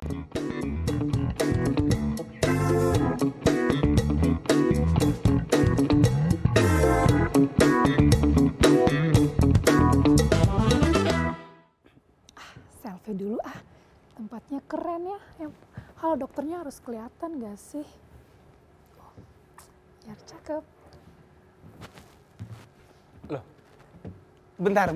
Selfie dulu tempatnya keren ya. Halo dokternya harus kelihatan gak sih? Oh, biar cakep. Loh, bentar.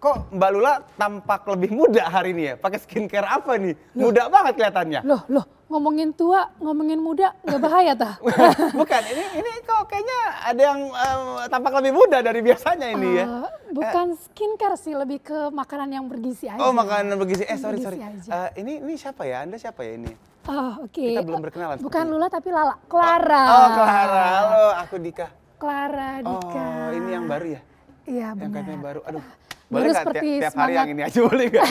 Kok Mbak Lula tampak lebih muda hari ini ya? Pakai skincare apa nih? Muda banget kelihatannya. Loh, ngomongin tua, ngomongin muda, gak bahaya tah? Bukan, ini kok kayaknya ada yang tampak lebih muda dari biasanya ini ya. Bukan skincare sih, lebih ke makanan yang bergizi aja. Oh, makanan bergizi. Sorry. Ini siapa ya? Anda siapa ya ini? Oh, oke. Kita belum berkenalan. Bukan Lula tapi Lala. Clara. Oh, Clara. Halo, aku Dika. Clara, Dika. Oh, ini yang baru ya? Iya, yang benar. katanya baru. Aduh. Baru Boleh nggak seperti tiap hari yang ini aja boleh nggak?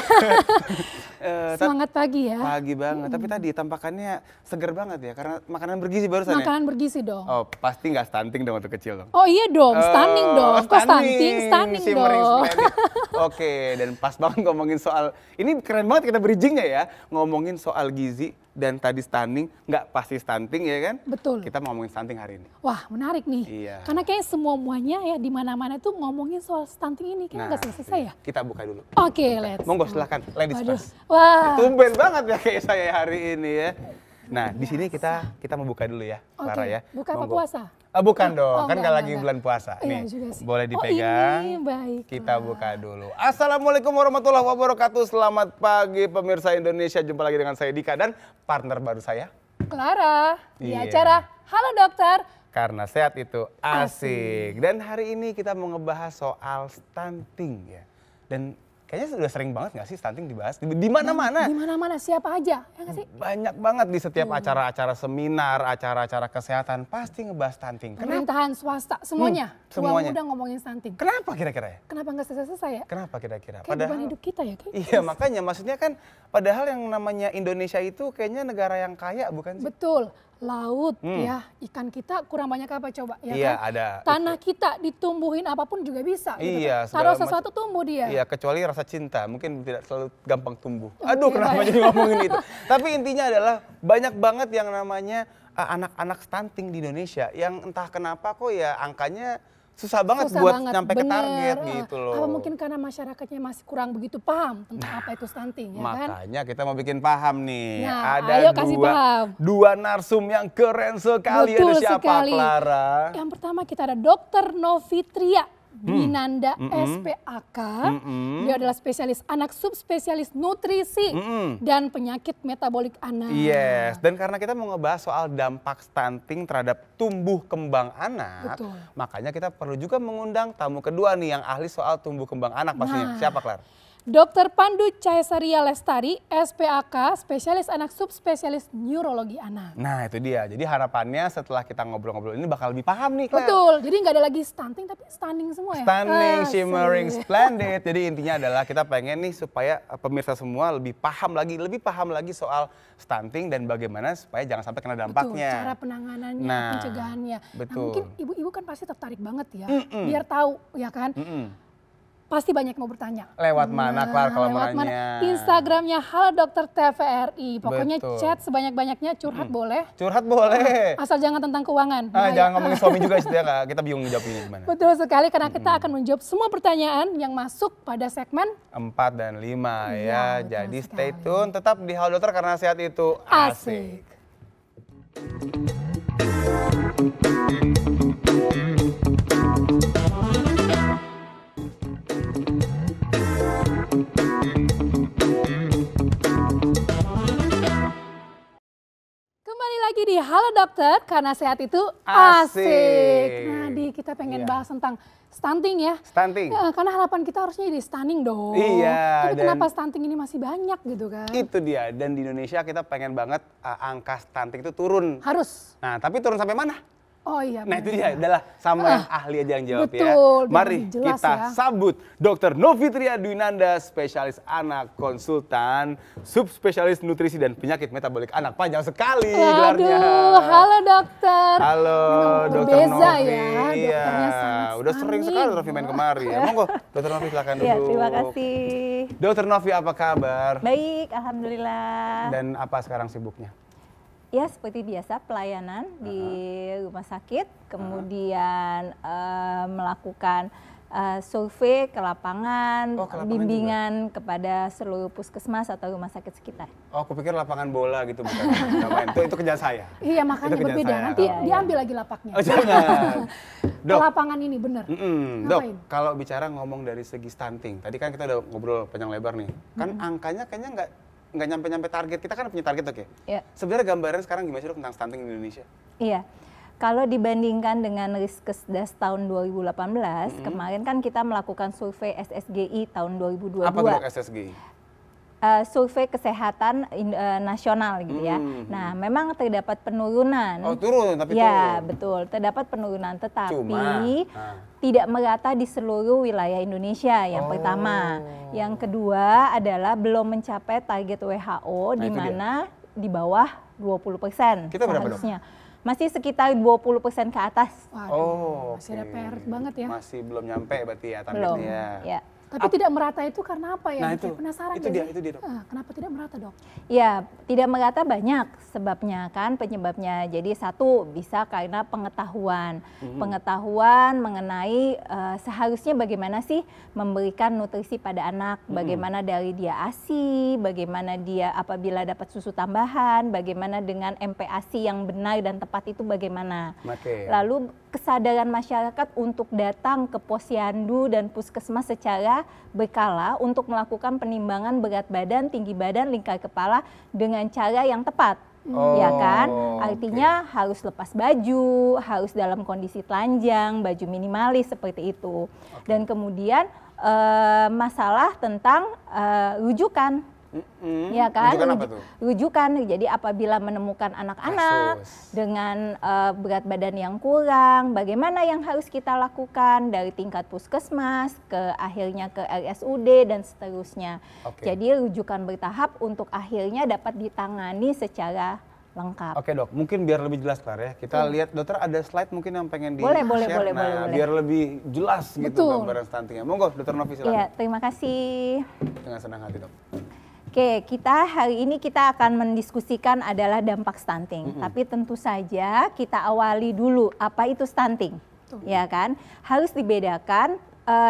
Semangat pagi ya. Pagi banget, tapi tadi tampakannya seger banget ya, karena makanan bergizi barusan ya? Makanan bergizi dong. Oh, pasti nggak stunting dong waktu kecil dong? Oh iya dong, stunning dong. Kok stunting Shimmering dong. splendid. Oke, dan pas banget ngomongin soal, ini keren banget kita bridgingnya ya, ngomongin soal gizi dan tadi stunning, nggak pasti stunting ya kan? Betul. Kita mau ngomongin stunting hari ini. Wah, menarik nih. Iya. Karena kayak semuanya ya di mana-mana tuh ngomongin soal stunting ini, kayaknya nggak selesai ya? Kita buka dulu. Oke, let's. Monggo silahkan, ladies first. Wah. Tumben banget ya kayak saya hari ini ya. Nah, di sini kita mau buka dulu ya, Clara ya. Buka apa puasa? Bukan dong, kan enggak, lagi bulan puasa. Iya Nih, juga sih. boleh dipegang. Ini baik. Kita buka dulu. Assalamualaikum warahmatullahi wabarakatuh. Selamat pagi pemirsa Indonesia. Jumpa lagi dengan saya Dika dan partner baru saya, Clara, di Iya. acara Halo Dokter. Karena sehat itu asik. Dan hari ini kita mau ngebahas soal stunting ya. Dan kayaknya sudah sering banget nggak sih stunting dibahas di mana-mana? Di mana-mana, siapa aja, ya nggak sih? Banyak banget di setiap acara-acara seminar, acara-acara kesehatan pasti ngebahas stunting. Kenapa? Pemerintahan swasta, semuanya. Semuanya. Udah ngomongin stunting. Kenapa kira-kira ya? Kenapa nggak selesai ya? Kenapa kira-kira? Kayak beban hidup kita ya. Kayak Iya, makanya maksudnya kan padahal yang namanya Indonesia itu kayaknya negara yang kaya bukan sih? Betul. Laut ya, ikan kita kurang banyak apa coba ya Iya, kan? ada. Tanah kita ditumbuhin apapun juga bisa gitu Iya, kan? Taruh segala sesuatu tumbuh dia. Iya, kecuali rasa cinta, mungkin tidak selalu gampang tumbuh. Aduh, kenapa jadi ngomongin itu? Tapi intinya adalah banyak banget yang namanya anak-anak stunting di Indonesia yang entah kenapa kok ya angkanya susah banget buat nyampe ke target gitu loh. Apa mungkin karena masyarakatnya masih kurang begitu paham tentang apa itu stunting ya kan? Makanya kita mau bikin paham nih. Nah, ada ayo kasih paham. dua narsum yang keren sekali. Betul Ada siapa, sekali. Clara? Yang pertama kita ada Dr. Novitria Dwinanda SPAK. Dia adalah spesialis anak, subspesialis nutrisi dan penyakit metabolik anak. Yes, dan karena kita mau ngebahas soal dampak stunting terhadap tumbuh kembang anak, Betul. makanya kita perlu juga mengundang tamu kedua nih yang ahli soal tumbuh kembang anak pastinya. Nah. Siapa, Clara? Dr. Pandu Caesaria Lestari, SPAK, spesialis anak, subspesialis neurologi anak. Nah, itu dia. Jadi harapannya setelah kita ngobrol-ngobrol ini bakal lebih paham nih, Clara. Betul, jadi nggak ada lagi stunting tapi stunning semua ya. Stunning, Asik. shimmering, splendid. Jadi intinya adalah kita pengen nih supaya pemirsa semua lebih paham lagi soal stunting dan bagaimana supaya jangan sampai kena dampaknya. Betul, cara penanganannya, pencegahannya. Betul. Nah, mungkin ibu-ibu kan pasti tertarik banget ya, biar tahu ya kan. Pasti banyak yang mau bertanya. Lewat mana, Clara, kalau mau lewat nanya? Instagramnya Halo Dokter TVRI. Pokoknya Betul. chat sebanyak-banyaknya, curhat boleh. Curhat boleh. Asal jangan tentang keuangan. Bahaya. Jangan ngomongin suami juga ya, Kak. Kita bingung jawab ini gimana. Betul sekali, karena kita akan menjawab semua pertanyaan yang masuk pada segmen 4 dan 5 Iya, ya. betul Jadi sekali. stay tune, tetap di Halo Dokter karena sehat itu asik. asik. Kembali lagi di Halo Dokter, karena sehat itu asik. Asik. Nah, kita pengen Iya. bahas tentang stunting ya. Stunting. Ya, karena harapan kita harusnya jadi stunning dong. Iya, Tapi dan kenapa stunting ini masih banyak gitu kan? Itu dia. Dan di Indonesia kita pengen banget angka stunting itu turun. Harus. Nah, tapi turun sampai mana? Oh iya. Nah itu dia, adalah sama yang ahli aja yang jawab betul, ya. Mari jelas kita ya. sambut Dr. Novitria Dwinanda, spesialis anak, konsultan, subspesialis nutrisi dan penyakit metabolik anak. Panjang sekali gelarnya. Waduh, halo dokter. Halo Dr. Berbeza Novi. ya, dokternya sangat Udah sering sekali Dr. Novi main kemari. Ya. Monggo Dr. Novi silakan dulu. Ya, terima kasih. Dr. Novi apa kabar? Baik, alhamdulillah. Dan apa sekarang sibuknya? Ya, seperti biasa pelayanan di rumah sakit, kemudian melakukan survei ke lapangan, Oh, ke lapangan bimbingan kepada seluruh puskesmas atau rumah sakit sekitar. Oh, aku pikir lapangan bola gitu bukan. Nggak main. Itu kerjaan saya. Iya makanya Itu kerjaan berbeda, saya. nanti Iya, diambil lagi lapaknya. Oh, jangan. Dok, Lapangan ini bener. Dok, Ngapain? kalau bicara ngomong dari segi stunting, tadi kan kita udah ngobrol panjang lebar nih. Kan angkanya kayaknya nggak nyampe-nyampe target. Kita kan punya target, Dok ya? Ya. Sebenarnya gambaran sekarang gimana sih, Dok, tentang stunting di Indonesia? Iya. Kalau dibandingkan dengan Riskesdas tahun 2018, kemarin kan kita melakukan survei SSGI tahun 2022. Apa tuh, Dok, SSGI? Survei kesehatan nasional gitu ya. Nah, memang terdapat penurunan. Oh, turun tapi ya, turun. betul. Terdapat penurunan, tetapi Cuma, tidak merata di seluruh wilayah Indonesia. Yang pertama, yang kedua adalah belum mencapai target WHO di itu dia. mana di bawah 20%. Kita berapa, Dok? seharusnya. Masih sekitar 20% ke atas. Waduh, masih ada oke. PR banget ya. Masih belum nyampe berarti ya Belum. targetnya. Ya. Tapi tidak merata itu karena apa ya? Nah, Dok? itu. Penasaran Itu nggak dia, sih? itu dia, Dok. Kenapa tidak merata, Dok? Ya, tidak merata banyak sebabnya kan, penyebabnya. Jadi satu bisa karena pengetahuan. Pengetahuan mengenai seharusnya bagaimana sih memberikan nutrisi pada anak, bagaimana dari dia ASI, bagaimana dia apabila dapat susu tambahan, bagaimana dengan MPASI yang benar dan tepat itu bagaimana. Oke. Lalu kesadaran masyarakat untuk datang ke posyandu dan puskesmas secara berkala untuk melakukan penimbangan berat badan, tinggi badan, lingkar kepala dengan cara yang tepat. Ya kan? Artinya harus lepas baju, harus dalam kondisi telanjang, baju minimalis seperti itu. Dan kemudian masalah tentang rujukan. Ya kan, Rujukan apa tuh? rujukan. Jadi apabila menemukan anak-anak Kasus. dengan berat badan yang kurang, bagaimana yang harus kita lakukan dari tingkat puskesmas ke akhirnya ke RSUD dan seterusnya. Oke. Jadi rujukan bertahap untuk akhirnya dapat ditangani secara lengkap. Oke, Dok, mungkin biar lebih jelas Klar ya. Kita lihat, dokter ada slide mungkin yang pengen Boleh, di-share. boleh, Nah, boleh. biar lebih jelas gitu Betul. gambaran stuntingnya. Monggo, Dokter Novi silakan. Iya, terima kasih. Dengan senang hati, Dok. Oke, hari ini kita akan mendiskusikan adalah dampak stunting. Tapi tentu saja kita awali dulu apa itu stunting, ya kan? Harus dibedakan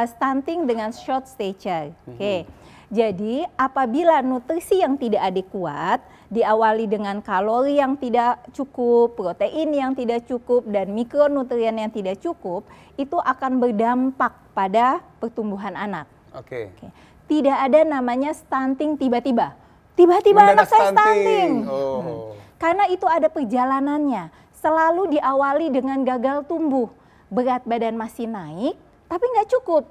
stunting dengan short stature. Oke, jadi apabila nutrisi yang tidak adekuat diawali dengan kalori yang tidak cukup, protein yang tidak cukup, dan mikronutrien yang tidak cukup, itu akan berdampak pada pertumbuhan anak. Oke. Oke. Tidak ada namanya stunting tiba-tiba. Tiba-tiba Mendadak anak saya stunting. Oh. Karena itu ada perjalanannya. Selalu diawali dengan gagal tumbuh. Berat badan masih naik, tapi nggak cukup.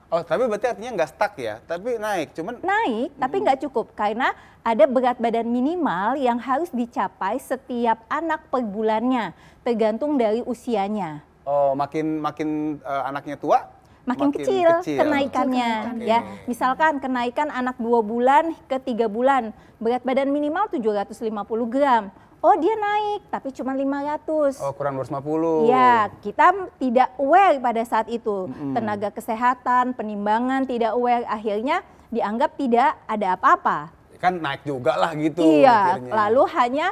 Oh, tapi berarti artinya nggak stuck ya, tapi naik. Cuman Naik, tapi nggak cukup. Karena ada berat badan minimal yang harus dicapai setiap anak per bulannya. Tergantung dari usianya. makin anaknya tua, Makin kecil kenaikannya, Oke. ya. Misalkan kenaikan anak 2 bulan ke 3 bulan, berat badan minimal 750 gram. Oh, dia naik tapi cuma 500. Oh, kurang 250. Ya, kita tidak aware pada saat itu. Tenaga kesehatan, penimbangan tidak aware, akhirnya dianggap tidak ada apa-apa. Kan naik juga lah gitu. Iya, akhirnya. lalu hanya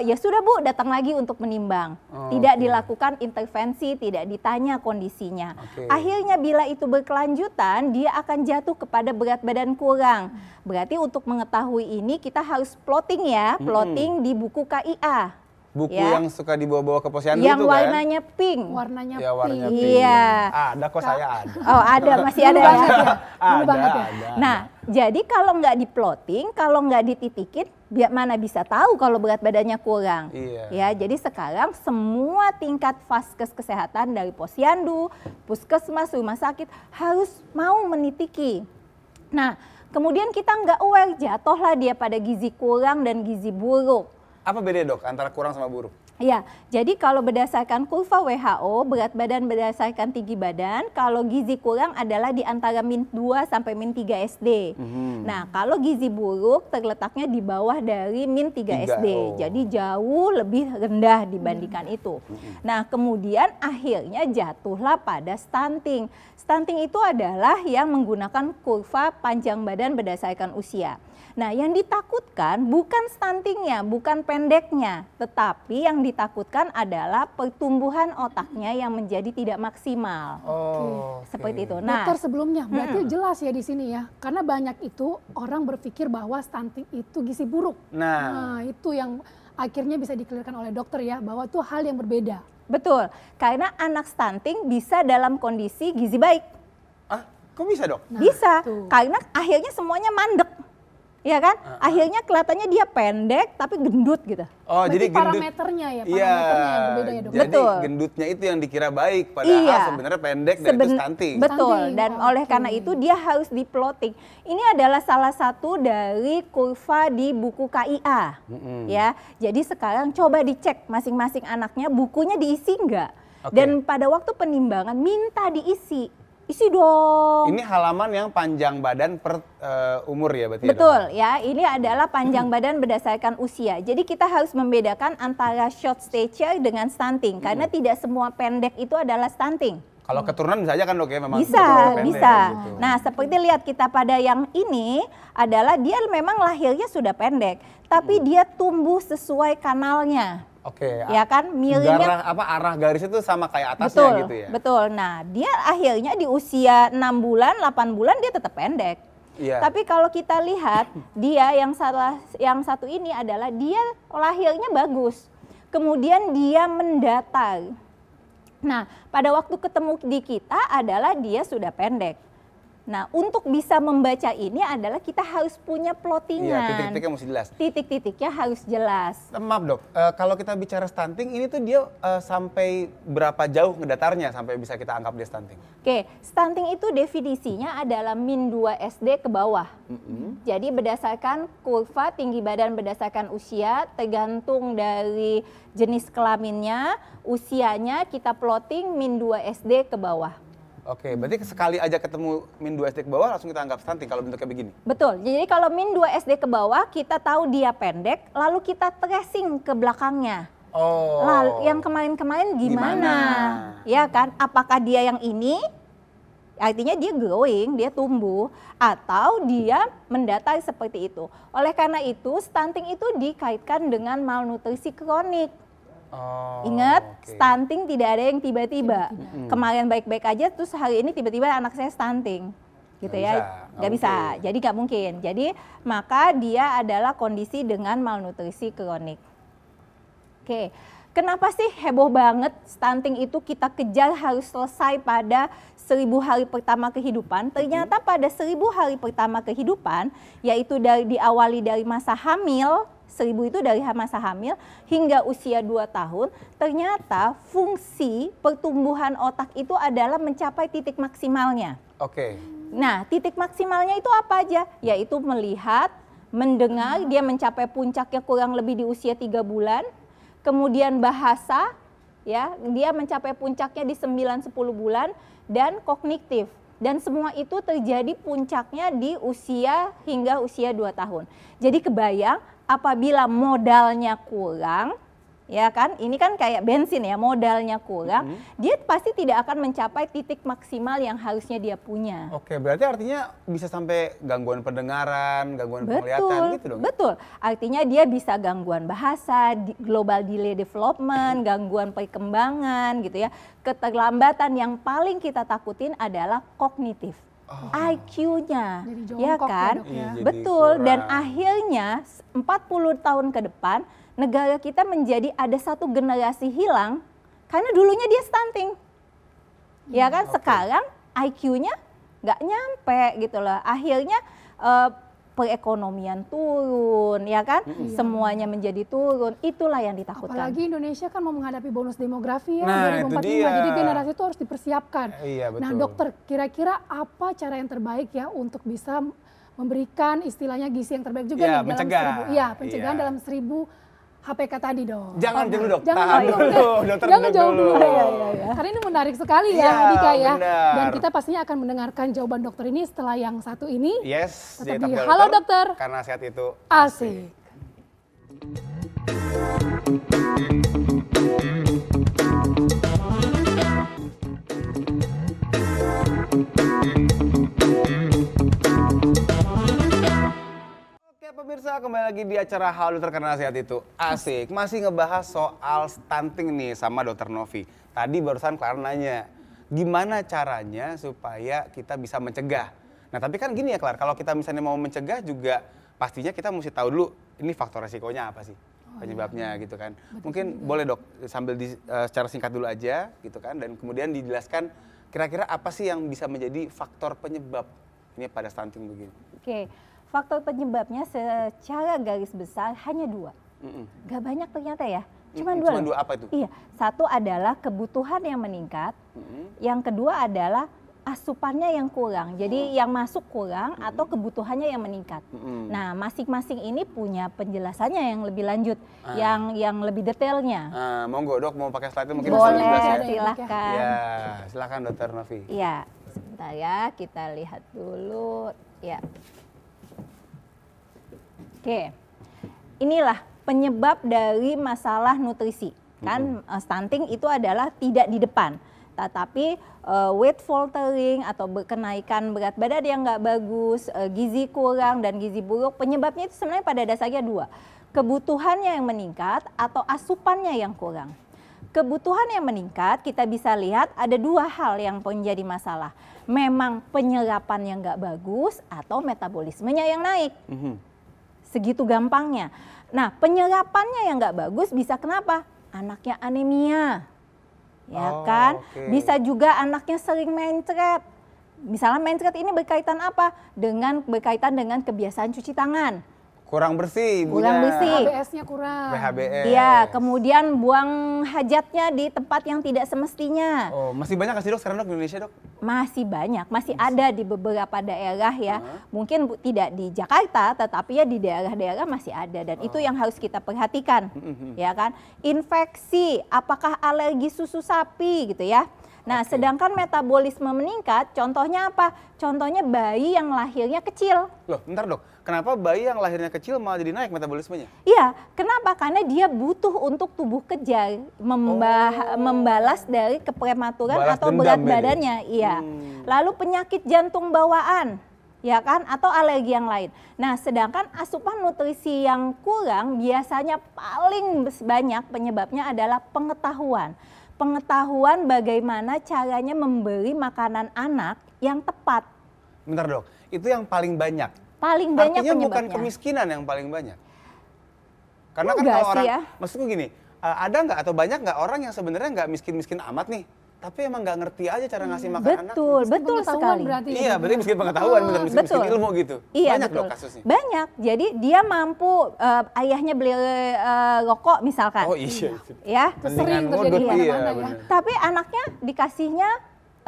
ya sudah Bu, datang lagi untuk menimbang. Oh, Tidak oke. dilakukan intervensi, tidak ditanya kondisinya. Oke. Akhirnya bila itu berkelanjutan, dia akan jatuh kepada berat badan kurang. Berarti untuk mengetahui ini kita harus plotting ya, plotting di buku KIA. Buku ya. yang suka dibawa-bawa ke posyandu Yang itu kan? warnanya pink. Warnanya Ya, warnanya pink. pink. Iya. Ada kok, saya ada. Oh, ada, masih ada Dulu ya. banget ya. Dulu Ada, banget ya. ada. Nah, jadi kalau nggak diplotting, kalau nggak dititikin, biar mana bisa tahu kalau berat badannya kurang. Iya. Ya, jadi sekarang semua tingkat vaskes kesehatan dari posyandu, puskesmas, rumah sakit harus mau menitiki. Nah, kemudian kita nggak aware, jatuhlah dia pada gizi kurang dan gizi buruk. Apa bedanya dok antara kurang sama buruk? Ya, jadi kalau berdasarkan kurva WHO, berat badan berdasarkan tinggi badan, kalau gizi kurang adalah di antara min 2 sampai min 3 SD. Nah, kalau gizi buruk terletaknya di bawah dari min 3 SD. Jadi jauh lebih rendah dibandingkan itu. Nah, kemudian akhirnya jatuhlah pada stunting. Stunting itu adalah yang menggunakan kurva panjang badan berdasarkan usia. Nah, yang ditakutkan bukan stuntingnya, bukan pendeknya, tetapi yang ditakutkan adalah pertumbuhan otaknya yang menjadi tidak maksimal. Seperti itu. Nah, dokter sebelumnya berarti jelas ya di sini ya, karena banyak itu orang berpikir bahwa stunting itu gizi buruk. Nah, itu yang akhirnya bisa dikelirkan oleh dokter ya, bahwa itu hal yang berbeda. Betul, karena anak stunting bisa dalam kondisi gizi baik. Kok bisa dok? Bisa, karena akhirnya semuanya mandek. Ya kan? Akhirnya kelihatannya dia pendek tapi gendut gitu. Jadi parameternya ya, parameternya yang berbeda ya dok. Jadi gendutnya itu yang dikira baik, padahal sebenarnya pendek dan itu stunting. Betul, dan oleh karena itu dia harus di-plotting. Ini adalah salah satu dari kurva di buku KIA. Ya, jadi sekarang coba dicek masing-masing anaknya bukunya diisi enggak. Dan pada waktu penimbangan minta diisi. Isi dong. Ini halaman yang panjang badan per umur ya berarti. Betul ya, ini adalah panjang badan berdasarkan usia. Jadi kita harus membedakan antara short stature dengan stunting. Karena tidak semua pendek itu adalah stunting. Kalau keturunan bisa aja kan dok ya memang. Bisa. Gitu. Nah seperti lihat kita pada yang ini adalah dia memang lahirnya sudah pendek. Tapi dia tumbuh sesuai kanalnya. Ya kan, miringnya arah garis itu sama kayak atasnya gitu ya. Betul. Nah, dia akhirnya di usia 6 bulan, 8 bulan dia tetap pendek. Tapi kalau kita lihat dia yang satu ini adalah dia lahirnya bagus. Kemudian dia mendatar. Nah, pada waktu ketemu di kita adalah dia sudah pendek. Nah, untuk bisa membaca ini adalah kita harus punya plottingan. Titik-titiknya mesti jelas. Titik-titiknya harus jelas. Maaf dok, kalau kita bicara stunting ini tuh dia sampai berapa jauh ngedatarnya sampai bisa kita anggap dia stunting? Stunting itu definisinya adalah min 2 SD ke bawah. Jadi berdasarkan kurva tinggi badan berdasarkan usia, tergantung dari jenis kelaminnya, usianya kita plotting min 2 SD ke bawah. Berarti sekali aja ketemu min 2 SD ke bawah langsung kita anggap stunting kalau bentuknya begini? Betul, jadi kalau min 2 SD ke bawah kita tahu dia pendek, lalu kita tracing ke belakangnya. Lalu yang kemarin-kemarin gimana? Ya kan, apakah dia yang ini? Artinya dia growing, dia tumbuh, atau dia mendatar seperti itu. Oleh karena itu, stunting itu dikaitkan dengan malnutrisi kronik. Ingat, stunting tidak ada yang tiba-tiba. Kemarin baik-baik aja, terus hari ini tiba-tiba anak saya stunting, gitu ya? Gak bisa. Jadi gak mungkin. Jadi maka dia adalah kondisi dengan malnutrisi kronik. Kenapa sih heboh banget stunting itu kita kejar harus selesai pada 1000 hari pertama kehidupan? Ternyata pada 1000 hari pertama kehidupan, yaitu diawali dari masa hamil. 1000 itu dari masa hamil hingga usia 2 tahun, ternyata fungsi pertumbuhan otak itu adalah mencapai titik maksimalnya. Nah, titik maksimalnya itu apa aja? Yaitu melihat, mendengar, dia mencapai puncaknya kurang lebih di usia 3 bulan. Kemudian bahasa, ya, dia mencapai puncaknya di 9-10 bulan, dan kognitif. Dan semua itu terjadi puncaknya di usia hingga usia 2 tahun. Jadi kebayang, apabila modalnya kurang, ya kan, ini kan kayak bensin ya, modalnya kurang, dia pasti tidak akan mencapai titik maksimal yang harusnya dia punya. Berarti artinya bisa sampai gangguan pendengaran, gangguan penglihatan gitu dong? Betul, artinya dia bisa gangguan bahasa, global delay development, gangguan perkembangan gitu ya. Keterlambatan yang paling kita takutin adalah kognitif. IQ-nya, ya kan? Betul, dan akhirnya 40 tahun ke depan negara kita menjadi ada satu generasi hilang karena dulunya dia stunting. Ya kan, sekarang IQ-nya nggak nyampe gitu loh. Akhirnya perekonomian turun, ya kan? Semuanya menjadi turun. Itulah yang ditakutkan. Apalagi Indonesia kan mau menghadapi bonus demografi ya 2045. Jadi generasi itu harus dipersiapkan. Nah, dokter, kira-kira apa cara yang terbaik ya untuk bisa memberikan istilahnya gizi yang terbaik juga nih dalam 1000, pencegahan dalam 1000 HPK tadi dong. Jangan dulu dok, Jangan tahan dulu. dulu, dokter Jangan jawab dulu. dulu. Karena ini menarik sekali ya, Iya, Dika ya. benar. Dan kita pastinya akan mendengarkan jawaban dokter ini setelah yang satu ini. Yes, Tetap jadi di Top Halo Dokter. Karena sehat itu Asik. Oke pemirsa, kembali lagi di acara Halo Dokter Karena Sehat itu Asik. Masih ngebahas soal stunting nih sama Dokter Novi. Tadi barusan Clara nanya, gimana caranya supaya kita bisa mencegah. Nah tapi kan gini ya Clara, kalau kita misalnya mau mencegah juga pastinya kita mesti tahu dulu ini faktor resikonya apa sih penyebabnya gitu kan. Mungkin boleh dok sambil secara singkat dulu aja gitu kan, dan kemudian dijelaskan kira-kira apa sih yang bisa menjadi faktor penyebab ini pada stunting begini. Oke, faktor penyebabnya secara garis besar hanya 2. Gak banyak ternyata ya. Cuma 2. Cuma 2 apa itu? Iya, satu adalah kebutuhan yang meningkat, yang kedua adalah asupannya yang kurang. Jadi yang masuk kurang atau kebutuhannya yang meningkat. Nah, masing-masing ini punya penjelasannya yang lebih lanjut, yang lebih detailnya. Monggo dok, mau pakai slide mungkin Boleh, bisa dijelaskan. silahkan. Ya, silakan Dokter Novi. Iya, sebentar ya, kita lihat dulu. Ya. Oke, inilah penyebab dari masalah nutrisi. Kan stunting itu adalah tidak di depan, tetapi weight faltering atau kenaikan berat badan yang nggak bagus, gizi kurang dan gizi buruk, penyebabnya itu sebenarnya pada dasarnya 2. Kebutuhannya yang meningkat atau asupannya yang kurang. Kebutuhan yang meningkat kita bisa lihat ada 2 hal yang menjadi masalah. Memang penyerapan yang nggak bagus atau metabolismenya yang naik. Segitu gampangnya. Nah, penyerapannya yang nggak bagus bisa kenapa? Anaknya anemia, ya kan? Bisa juga anaknya sering mencret. Misalnya mencret ini berkaitan apa? Berkaitan dengan kebiasaan cuci tangan. Kurang bersih, Kurang bersih. HBS-nya kurang. PHBS. Iya, kemudian buang hajatnya di tempat yang tidak semestinya. Oh, masih banyak nggak sih dok sekarang dok di Indonesia dok? Masih banyak, masih ada di beberapa daerah ya. Mungkin tidak di Jakarta, tetapi ya di daerah-daerah masih ada. Dan itu yang harus kita perhatikan, ya kan. Infeksi, apakah alergi susu sapi gitu ya. Nah, sedangkan metabolisme meningkat, contohnya apa? Contohnya bayi yang lahirnya kecil. Loh, bentar dok. Kenapa bayi yang lahirnya kecil malah jadi naik metabolismenya? Iya, kenapa? Karena dia butuh untuk tubuh kejar membalas dari keprematuran atau berat badannya. Iya. Lalu penyakit jantung bawaan, ya kan? Atau alergi yang lain. Nah, sedangkan asupan nutrisi yang kurang biasanya paling banyak penyebabnya adalah pengetahuan. Pengetahuan bagaimana caranya memberi makanan anak yang tepat. Bentar dok, itu yang paling banyak. Paling banyak artinya penyebabnya. bukan kemiskinan yang paling banyak. Karena kan Enggak kalau sih orang, ya. maksudku gini, ada nggak atau banyak nggak orang yang sebenarnya nggak miskin-miskin amat nih, tapi emang nggak ngerti aja cara ngasih makan anak. Betul, betul Pengetahuan sekali. berarti. Iya, berarti miskin pengetahuan, bener miskin ilmu gitu. Iya, banyak betul. dok kasusnya. Banyak. Jadi dia mampu ayahnya beli rokok misalkan. Oh iya. Ya. Sering Mendingan terjadi ngudut, di iya, mana-mana ya. bener. Tapi anaknya dikasihnya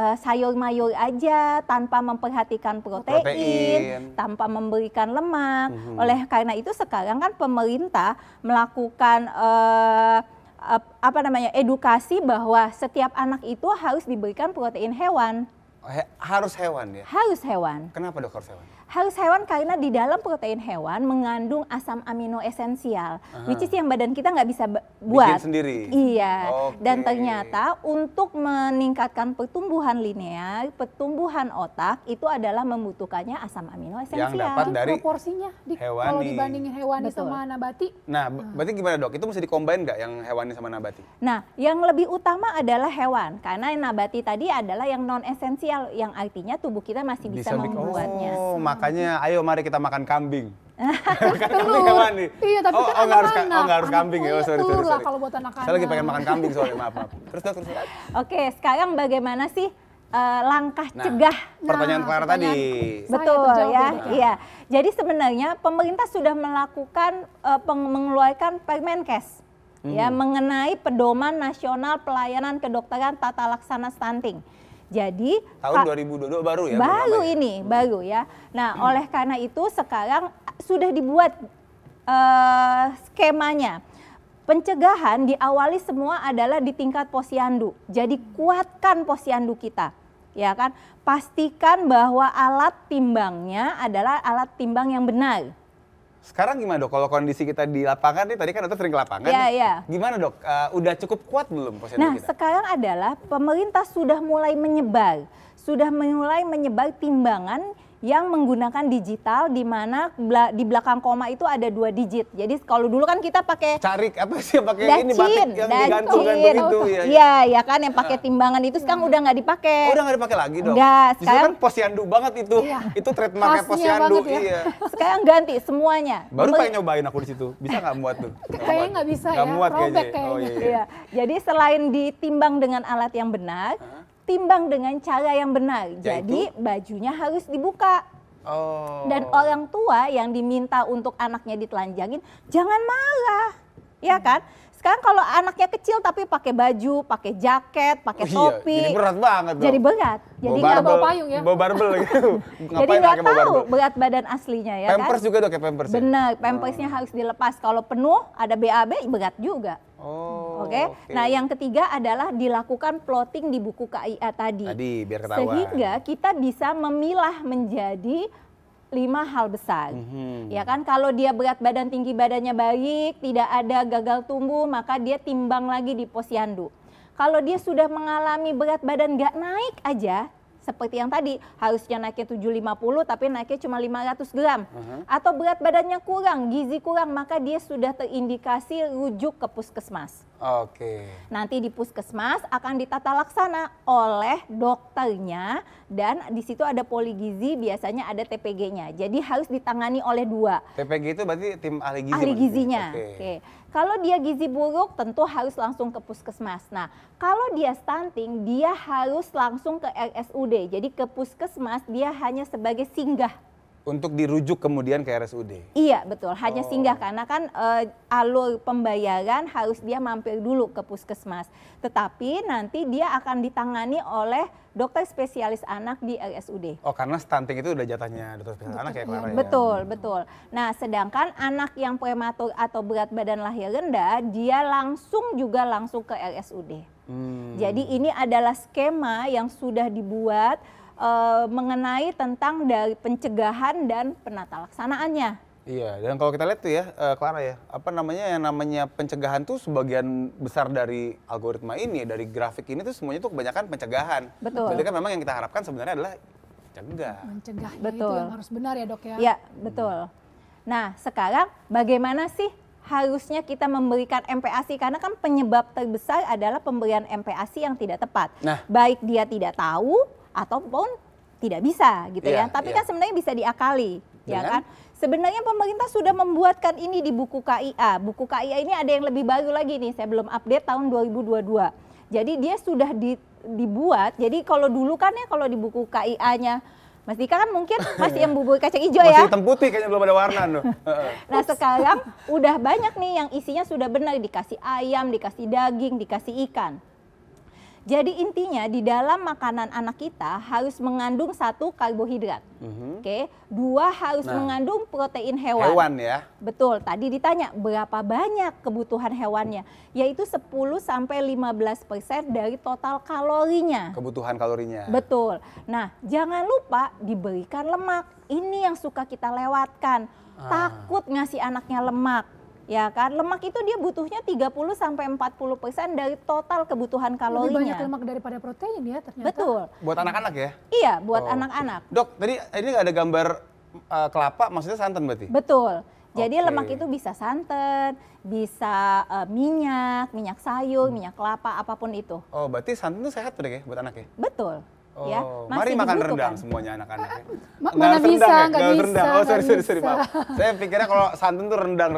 sayur mayur aja tanpa memperhatikan protein, tanpa memberikan lemak. Oleh karena itu sekarang kan pemerintah melakukan edukasi bahwa setiap anak itu harus diberikan protein hewan. Harus hewan ya? Harus hewan. Kenapa dok harus hewan? Harus hewan karena di dalam protein hewan mengandung asam amino esensial, which is yang badan kita nggak bisa buat. Bikin sendiri? Iya, Oke. dan ternyata untuk meningkatkan pertumbuhan linear, pertumbuhan otak, itu adalah membutuhkannya asam amino esensial. Yang dapat dari proporsinya hewani. kalau dibandingin hewani Betul. sama nabati. Nah, berarti gimana dok? Itu mesti dikombain nggak yang hewani sama nabati? Nah, yang lebih utama adalah hewan, karena yang nabati tadi adalah yang non esensial, yang artinya tubuh kita masih bisa membuatnya. Oh, makanya ayo mari kita makan kambing. Kan kambing Telur. hewani. Iya, tapi kan nggak harus kambing ya. Oh, sorry. telur lah kalau buat anak-anak. Saya lagi pengen makan kambing soalnya, maaf. Terus dok, terus. Oke, sekarang bagaimana sih langkah cegah? Pertanyaan Clara tadi. Betul terjawab ya, ya. iya. Jadi sebenarnya pemerintah sudah melakukan mengeluarkan Permenkes ya mengenai Pedoman Nasional Pelayanan Kedokteran Tata Laksana Stunting. Jadi Tahun 2022 baru ya? baru ya? ini, baru ya. Nah, oleh karena itu sekarang sudah dibuat skemanya. pencegahan diawali semua adalah di tingkat posyandu. Jadi kuatkan posyandu kita, ya kan? Pastikan bahwa alat timbangnya adalah alat timbang yang benar. Sekarang gimana dok, kalau kondisi kita di lapangan nih, tadi kan dokter sering ke lapangan Ya, nih. ya. Gimana dok, udah cukup kuat belum posyandu Nah, kita? sekarang adalah pemerintah sudah mulai menyebar timbangan yang menggunakan digital, di mana di belakang koma itu ada 2 digit. Jadi kalau dulu kan kita pakai Cari apa sih, pakai ini batik yang digantung-gantung itu ya. Iya, ya kan yang pakai timbangan itu sekarang udah nggak dipakai. Oh, udah nggak dipakai lagi dok? Udah, Justru sekarang kan posyandu banget itu. Iya. Itu trademarknya Khasnya posyandu. banget ya. Iya. sekarang ganti semuanya. Baru pengen nyobain aku di situ. Bisa nggak muat tuh? Kayaknya nggak bisa Nggak ya, muat robek kayaknya. Oh, kayaknya. iya. Iya. Jadi selain ditimbang dengan alat yang benar, timbang dengan cara yang benar. Yaitu? Jadi bajunya harus dibuka. Oh. Dan orang tua yang diminta untuk anaknya ditelanjangin, jangan marah, ya kan? Sekarang kalau anaknya kecil tapi pakai baju, pakai jaket, pakai topi, Jadi berat banget dong. jadi berat. Jadi nggak nggak bawa payung ya? Bawa barbel gitu. jadi Ngapain nggak pakai bawa tahu barbel? berat badan aslinya, ya Pampers kan? juga dok ya, pampers ya? Benar, pampersnya harus dilepas. Kalau penuh ada BAB berat juga. Oh, Oke. Nah, yang ketiga adalah dilakukan plotting di buku KIA tadi. biar ketahuan. Sehingga kita bisa memilah menjadi 5 hal besar. Ya kan, kalau dia berat badan, tinggi badannya baik, tidak ada gagal tumbuh, maka dia timbang lagi di posyandu. Kalau dia sudah mengalami berat badan nggak naik aja, seperti yang tadi, harusnya naiknya 750 tapi naiknya cuma 500 gram. Atau berat badannya kurang, gizi kurang, maka dia sudah terindikasi rujuk ke puskesmas. Oke. Nanti di puskesmas akan ditata laksana oleh dokternya, dan di situ ada poligizi, biasanya ada TPG-nya. Jadi harus ditangani oleh 2. TPG itu berarti tim ahli gizi. Ahli berarti? gizinya. Oke. Oke. Kalau dia gizi buruk, tentu harus langsung ke puskesmas. Nah, kalau dia stunting, dia harus langsung ke RSUD. Jadi ke puskesmas dia hanya sebagai singgah. Untuk dirujuk kemudian ke RSUD. Iya, betul. Hanya singgah, karena kan alur pembayaran harus dia mampir dulu ke puskesmas. Tetapi nanti dia akan ditangani oleh dokter spesialis anak di RSUD. Oh, karena stunting itu udah jatahnya dokter spesialis anak ya, Clara ya? Betul, betul. Nah, sedangkan anak yang prematur atau berat badan lahir rendah, dia langsung ke RSUD. Jadi ini adalah skema yang sudah dibuat mengenai tentang dari pencegahan dan penata laksanaannya. Iya, dan kalau kita lihat tuh ya, Clara ya, apa namanya, yang namanya pencegahan tuh sebagian besar dari algoritma ini, dari grafik ini tuh semuanya tuh kebanyakan pencegahan. Betul. Berarti kan memang yang kita harapkan sebenarnya adalah cegah. Mencegahnya Betul. itu yang harus benar ya dok ya? Ya, betul. Nah, sekarang bagaimana sih harusnya kita memberikan MPASI? Karena kan penyebab terbesar adalah pemberian MPASI yang tidak tepat. Nah. Baik dia tidak tahu ataupun tidak bisa gitu ya. Iya, Tapi iya. kan sebenarnya bisa diakali, ya Dengan? kan? Sebenarnya pemerintah sudah membuatkan ini di buku KIA. Buku KIA ini ada yang lebih baru lagi nih, saya belum update tahun 2022. Jadi dia sudah dibuat. Jadi kalau dulu kan ya, kalau di buku KIA-nya Mas Dika kan mungkin masih yang bubur kacang hijau ya. Masih hitam putih kayaknya, belum ada warna tuh. Nah, sekarang udah banyak nih yang isinya sudah benar, dikasih ayam, dikasih daging, dikasih ikan. Jadi intinya di dalam makanan anak kita harus mengandung 1 karbohidrat, oke, 2 harus mengandung protein hewan. Hewan ya. Betul, tadi ditanya berapa banyak kebutuhan hewannya, yaitu 10-15% dari total kalorinya. Kebutuhan kalorinya. Betul. Nah, jangan lupa diberikan lemak. Ini yang suka kita lewatkan. Takut ngasih anaknya lemak. Ya kan, lemak itu dia butuhnya 30-40% dari total kebutuhan kalorinya. Lebih banyak lemak daripada protein ya ternyata. Betul. Buat anak-anak ya? Iya, buat anak-anak. Dok, tadi ini nggak ada gambar kelapa, maksudnya santan berarti? Betul. Jadi Oke. lemak itu bisa santan, bisa minyak sayur, minyak kelapa, apapun itu. Oh, berarti santan itu sehat tuh deh ya buat anak ya? Betul. Oh, Ya, mari masih makan dibutuhkan. rendang semuanya anak-anak ya. Mana harus bisa, rendang ya? nggak harus bisa, rendang. Oh, nggak sorry, bisa. maaf. Saya pikirnya kalau santan tuh rendang,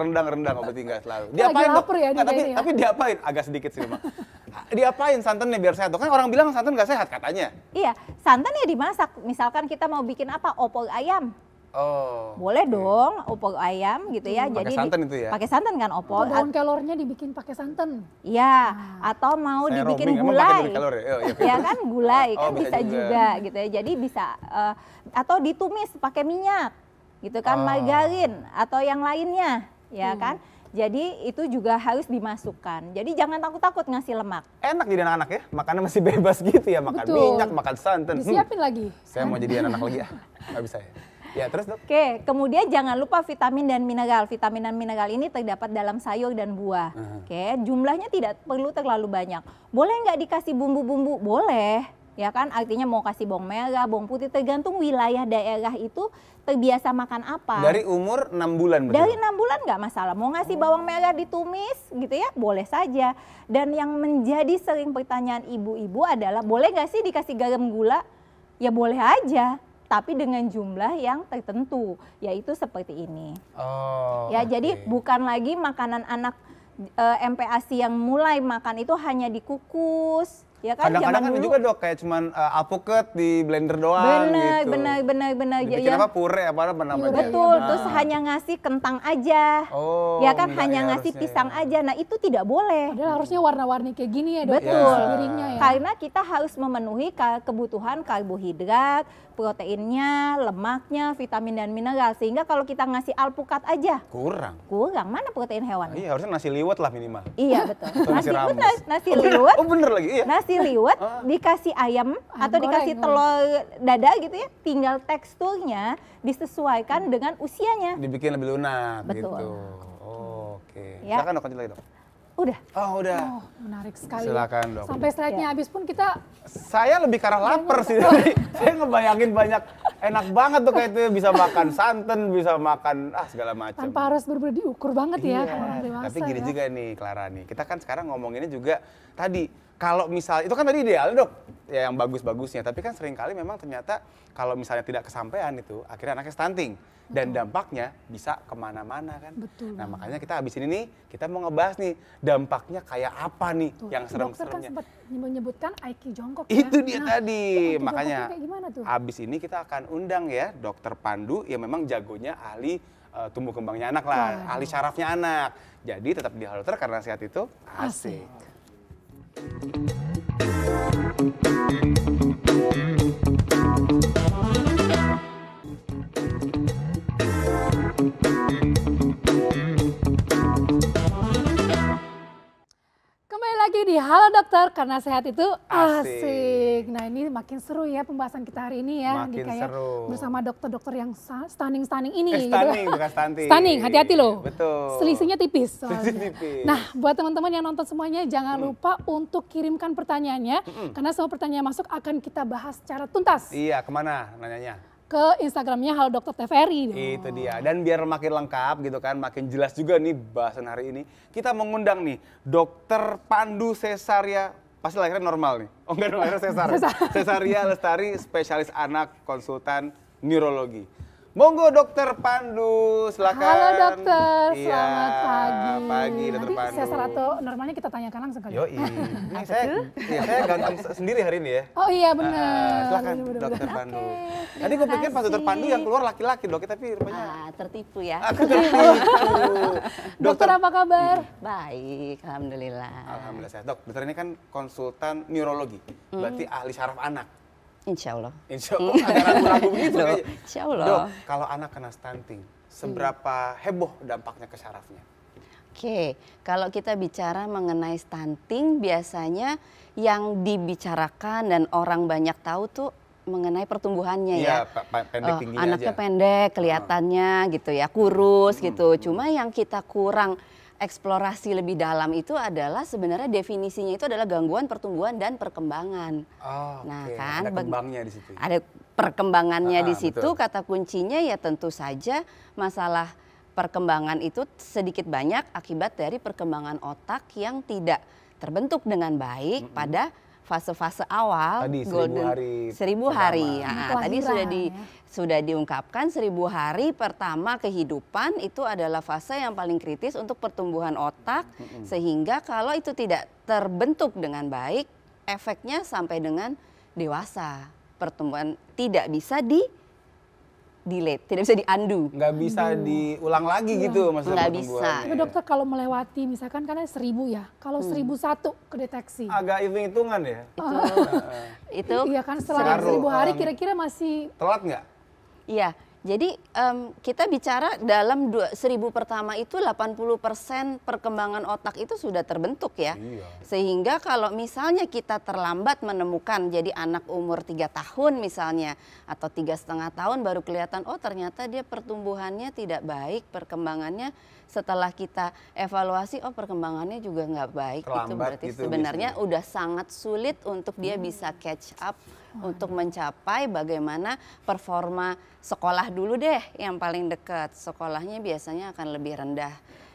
oh berarti nggak selalu. Lagi Diapain dok? lapar ya Nggak, dia ini ya? tapi diapain? Agak sedikit sih memang. Diapain santannya biar sehat? Dok, kan orang bilang santan nggak sehat katanya. Iya, santan ya dimasak. Misalkan kita mau bikin apa? Opor ayam. Oh. Boleh dong, opor ayam gitu ya. Pakai santan itu ya? Pakai santan kan opor. Daun kelornya dibikin pakai santan. Iya, atau mau Saya dibikin roaming, emang pakai gulai. daun kelor ya? Oh, iya, Ya kan, gulai Oh, kan bisa bisa juga. juga gitu ya. Jadi bisa atau ditumis pakai minyak gitu kan, Oh. margarin atau yang lainnya, ya kan. Jadi itu juga harus dimasukkan. Jadi jangan takut-takut ngasih lemak. Enak jadi anak-anak ya, makannya masih bebas gitu ya, makan Betul. minyak, makan santan. Disiapin lagi. Saya mau jadi anak lagi ya, nggak bisa ya. Ya terus dok? Oke, kemudian jangan lupa vitamin dan mineral. Vitamin dan mineral ini terdapat dalam sayur dan buah. Oke, jumlahnya tidak perlu terlalu banyak. Boleh nggak dikasih bumbu-bumbu? Boleh. Ya kan, artinya mau kasih bawang merah, bawang putih, tergantung wilayah daerah itu terbiasa makan apa. Dari umur 6 bulan berarti? Dari 6 bulan nggak masalah. Mau ngasih bawang merah ditumis gitu ya, boleh saja. Dan yang menjadi sering pertanyaan ibu-ibu adalah, boleh nggak sih dikasih garam gula? Ya boleh aja, tapi dengan jumlah yang tertentu, yaitu seperti ini. Oh, Ya, jadi bukan lagi makanan anak MPASI yang mulai makan itu hanya dikukus. Ya kan, kadang-kadang zaman kan dulu juga dok kayak cuman alpukat di blender doang gitu. benar. Dibikin apa pure apa namanya? Betul, Nah. terus hanya ngasih kentang aja. Oh, Ya kan, enggak hanya ya ngasih harusnya pisang ya. aja. Nah, itu tidak boleh. Padahal harusnya warna-warni kayak gini ya dok. Betul. Piringnya ya. Karena kita harus memenuhi kebutuhan karbohidrat, proteinnya, lemaknya, vitamin dan mineral. Sehingga kalau kita ngasih alpukat aja, Kurang. mana protein hewan? Iya harusnya nasi liwet lah minimal. Iya betul. Atau nasi rames. benar, nasi liwet. Oh bener lagi iya. Nasi liwet dikasih ayam atau goreng, dikasih goreng. telur dadar gitu ya, tinggal teksturnya disesuaikan dengan usianya. Dibikin lebih lunak Betul. gitu. Oh, oke. Ya. Silakan dok lanjut lagi dok. Udah. Oh udah. Oh, menarik sekali. Silakan dok. Sampai slide-nya habis pun kita Saya lebih ke arah lapar sih tadi. Saya ngebayangin banyak enak banget tuh kayak itu bisa makan santan, bisa makan segala macam. tanpa harus bener-bener diukur banget ya kalau orang dewasa. Tapi gini ya. juga nih Clara nih, kita kan sekarang ngomonginnya juga tadi kalau misalnya itu kan tadi ideal dok, ya yang bagus-bagusnya. Tapi kan seringkali memang ternyata kalau misalnya tidak kesampaian itu, akhirnya anaknya stunting dan dampaknya bisa kemana-mana kan. Betul. Nah makanya kita habis ini nih kita mau ngebahas nih dampaknya kayak apa nih Tuh, yang dokter kan serem-seremnya. sempat menyebutkan Aiki jongkok Itu ya. dia Nah, tadi, Aiki makanya jongkok kayak gimana tuh? habis ini kita akan undang ya Dokter Pandu yang memang jagonya ahli tumbuh kembangnya anak lah, ahli syarafnya anak. Jadi tetap di Halo Dokter karena sehat itu asik. Kembali lagi di Halo Dokter karena sehat itu Asik. asik. Nah ini makin seru ya pembahasan kita hari ini ya. Makin kayak seru. bersama dokter-dokter yang stunning ini. Stunning bukan stunting. Stunning, hati-hati loh. Betul. Selisihnya tipis. Selisih soalnya. tipis. Nah buat teman-teman yang nonton semuanya jangan lupa untuk kirimkan pertanyaannya. Karena semua pertanyaan masuk akan kita bahas secara tuntas. Iya, kemana nanyanya? Ke Instagramnya Halo Dokter TVRI dong. Itu dia. Dan biar makin lengkap gitu kan, makin jelas juga nih bahasan hari ini. Kita mengundang nih Dokter Pandu Cesaria. Pasti lahirnya normal nih. Oh enggak, lahirnya Cesar. Cesaria Lestari, spesialis anak, konsultan neurologi. Monggo Dokter Pandu, silakan. Halo dokter, Iya, selamat pagi. Pagi Dokter Nanti Pandu. Cesar atau normalnya kita tanyakan langsung kali. Yoi. Ini saya ganteng sendiri hari ini ya. Oh iya benar. Silakan Bener-bener. Dokter Pandu. Oke, Tadi gue pikir pas Dokter kasih. Pandu yang keluar laki-laki dok, tapi rupanya Tertipu ya. aku tertipu. Dokter apa kabar? Baik, alhamdulillah. Alhamdulillah sehat. Dok, dokter ini kan konsultan neurologi, berarti ahli syaraf anak. Insya Allah. Insya Allah ada ragu-ragu begitu Loh, kayaknya. insya Allah. Dok, kalau anak kena stunting, seberapa heboh dampaknya ke syarafnya? Oke, kalau kita bicara mengenai stunting, biasanya yang dibicarakan dan orang banyak tahu tuh mengenai pertumbuhannya Iya, ya. pendek tingginya Anaknya aja. pendek, kelihatannya gitu ya, kurus gitu. Cuma yang kita kurang eksplorasi lebih dalam itu adalah sebenarnya definisinya itu adalah gangguan pertumbuhan dan perkembangan. Oh, Nah, oke. kan, Ada kembangnya di situ. Ada perkembangannya di situ, betul. kata kuncinya ya tentu saja masalah perkembangan itu sedikit banyak akibat dari perkembangan otak yang tidak terbentuk dengan baik pada fase-fase awal. Tadi 1000 hari 1000 pertama. hari. Nah, tadi Kelahiran, sudah diungkapkan 1000 hari pertama kehidupan itu adalah fase yang paling kritis untuk pertumbuhan otak, sehingga kalau itu tidak terbentuk dengan baik, efeknya sampai dengan dewasa. Pertumbuhan tidak bisa delete, tidak bisa di-undo. Nggak bisa diulang lagi gitu maksudnya Nggak pertumbuhannya. bisa. Tapi dokter kalau melewati misalkan kan ada 1000 ya, kalau 1001 kedeteksi. Agak hitung-hitungan ya. Itu Iya kan setelah Separuh, 1000 hari kira-kira masih Telat nggak? iya, Jadi kita bicara dalam 1000 pertama itu 80% perkembangan otak itu sudah terbentuk ya. Iya. Sehingga kalau misalnya kita terlambat menemukan, jadi anak umur 3 tahun misalnya atau 3,5 tahun baru kelihatan oh ternyata dia pertumbuhannya tidak baik, perkembangannya setelah kita evaluasi oh perkembangannya juga nggak baik. Terlambat itu berarti gitu sebenarnya biasanya. udah sangat sulit untuk dia bisa catch up untuk mencapai bagaimana performa sekolah dulu deh yang paling dekat. Sekolahnya biasanya akan lebih rendah.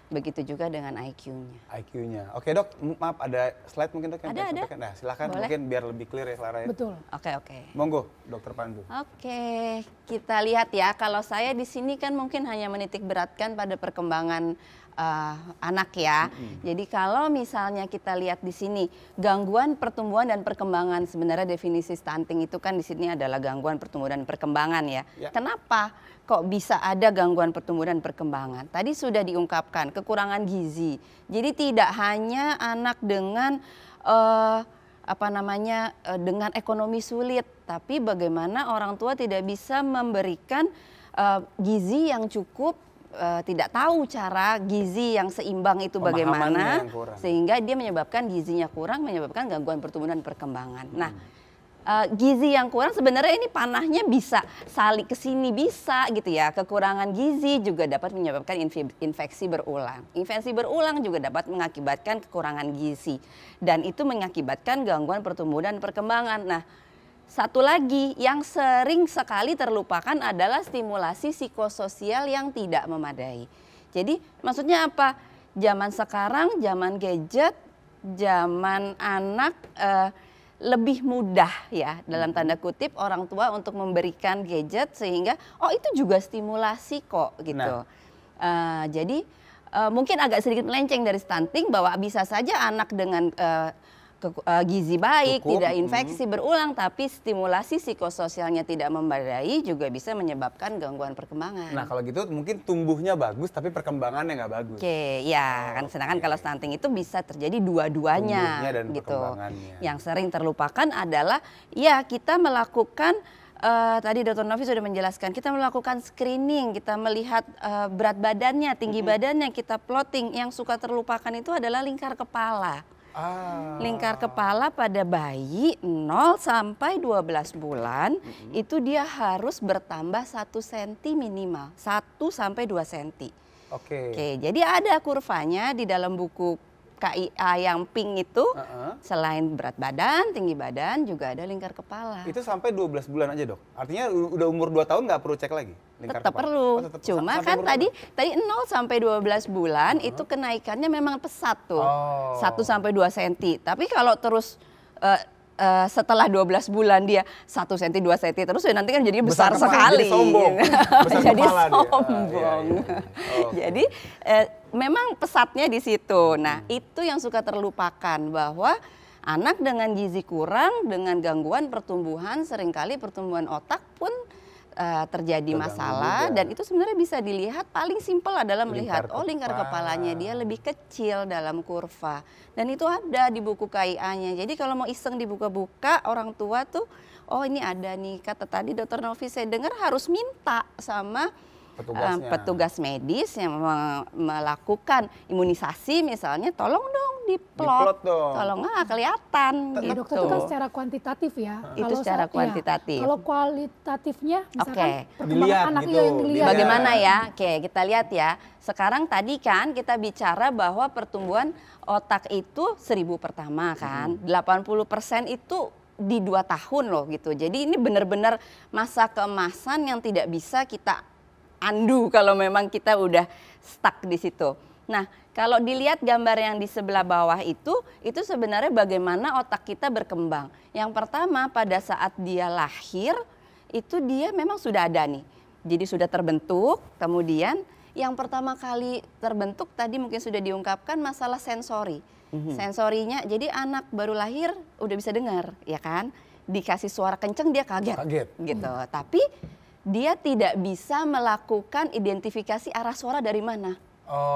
Begitu juga dengan IQ-nya. IQ-nya. Oke dok, maaf ada slide mungkin dok yang Ada. pengen sampaikan? Nah silakan Boleh. mungkin biar lebih clear ya Clara ya. Betul. Oke. Monggo dokter Pandu. Oke, kita lihat ya. Kalau saya di sini kan mungkin hanya menitik beratkan pada perkembangan anak ya. Jadi kalau misalnya kita lihat di sini gangguan pertumbuhan dan perkembangan, sebenarnya definisi stunting itu kan di sini adalah gangguan pertumbuhan dan perkembangan ya. Ya. Kenapa kok bisa ada gangguan pertumbuhan dan perkembangan? Tadi sudah diungkapkan kekurangan gizi. Jadi tidak hanya anak dengan dengan ekonomi sulit, tapi bagaimana orang tua tidak bisa memberikan gizi yang cukup, tidak tahu cara gizi yang seimbang itu Pemahamannya bagaimana, yang kurang. sehingga dia menyebabkan gizinya kurang, menyebabkan gangguan pertumbuhan dan perkembangan. Nah, gizi yang kurang sebenarnya ini panahnya bisa saling ke sini bisa gitu ya. Kekurangan gizi juga dapat menyebabkan infeksi berulang. Infeksi berulang juga dapat mengakibatkan kekurangan gizi dan itu mengakibatkan gangguan pertumbuhan dan perkembangan. Nah, satu lagi yang sering sekali terlupakan adalah stimulasi psikososial yang tidak memadai. Jadi maksudnya apa? Zaman sekarang, zaman gadget, zaman anak lebih mudah ya dalam tanda kutip orang tua untuk memberikan gadget sehingga oh itu juga stimulasi kok gitu. Jadi mungkin agak sedikit melenceng dari stunting bahwa bisa saja anak dengan gizi baik, Cukup. tidak infeksi berulang, tapi stimulasi psikososialnya tidak memadai juga bisa menyebabkan gangguan perkembangan. Nah kalau gitu mungkin tumbuhnya bagus tapi perkembangannya nggak bagus. Oke, ya kan sedangkan kalau stunting itu bisa terjadi dua-duanya Tumbuhnya dan gitu. perkembangannya. Yang sering terlupakan adalah ya kita melakukan tadi Dr. Novi sudah menjelaskan, kita melakukan screening, kita melihat berat badannya, tinggi badannya, kita plotting. Yang suka terlupakan itu adalah lingkar kepala. Lingkar kepala pada bayi 0 sampai 12 bulan itu dia harus bertambah 1 cm minimal, 1 sampai 2 cm. Oke. Oke, jadi ada kurvanya di dalam buku KIA yang pink itu, selain berat badan, tinggi badan, juga ada lingkar kepala. Itu sampai 12 bulan aja dok? Artinya udah umur 2 tahun nggak perlu cek lagi? Lingkar Tetap kepala? perlu, Oh, tetap. cuma Sampai kan umur tadi 0 sampai 12 bulan itu kenaikannya memang pesat tuh, 1 sampai 2 cm. Tapi kalau terus setelah 12 bulan dia 1 cm, 2 cm terus ya nanti kan jadi besar kepala, sekali. jadi sombong. Besar Jadi kepala dia. sombong. Oke. Jadi memang pesatnya di situ. Nah, itu yang suka terlupakan bahwa anak dengan gizi kurang, dengan gangguan pertumbuhan, seringkali pertumbuhan otak pun terjadi Terganggu masalah juga. dan itu sebenarnya bisa dilihat paling simpel adalah melihat Lingkar lingkar kepala. kepalanya dia lebih kecil dalam kurva dan itu ada di buku KIA-nya. Jadi kalau mau iseng dibuka-buka orang tua tuh oh ini ada nih kata tadi Dr. Novi saya dengar harus minta sama petugas medis yang melakukan imunisasi misalnya tolong dong diplot dong. tolong nggak kelihatan Ya, gitu. dokter itu kan secara kuantitatif ya. Itu secara kuantitatif. Kalau kualitatifnya misalkan Oke. perkembangan Dilihat anaknya gitu. yang dilihat. Bagaimana ya? Oke, kita lihat ya. Sekarang tadi kan kita bicara bahwa pertumbuhan otak itu 1000 pertama kan. 80% itu di 2 tahun loh gitu. Jadi ini benar-benar masa keemasan yang tidak bisa kita undo kalau memang kita udah stuck di situ. Nah, kalau dilihat gambar yang di sebelah bawah itu sebenarnya bagaimana otak kita berkembang. Yang pertama pada saat dia lahir itu dia memang sudah ada nih. Jadi sudah terbentuk, kemudian yang pertama kali terbentuk tadi mungkin sudah diungkapkan masalah sensori. Sensorinya, jadi anak baru lahir udah bisa dengar, ya kan? Dikasih suara kenceng dia kaget. Gitu. Tapi dia tidak bisa melakukan identifikasi arah suara dari mana.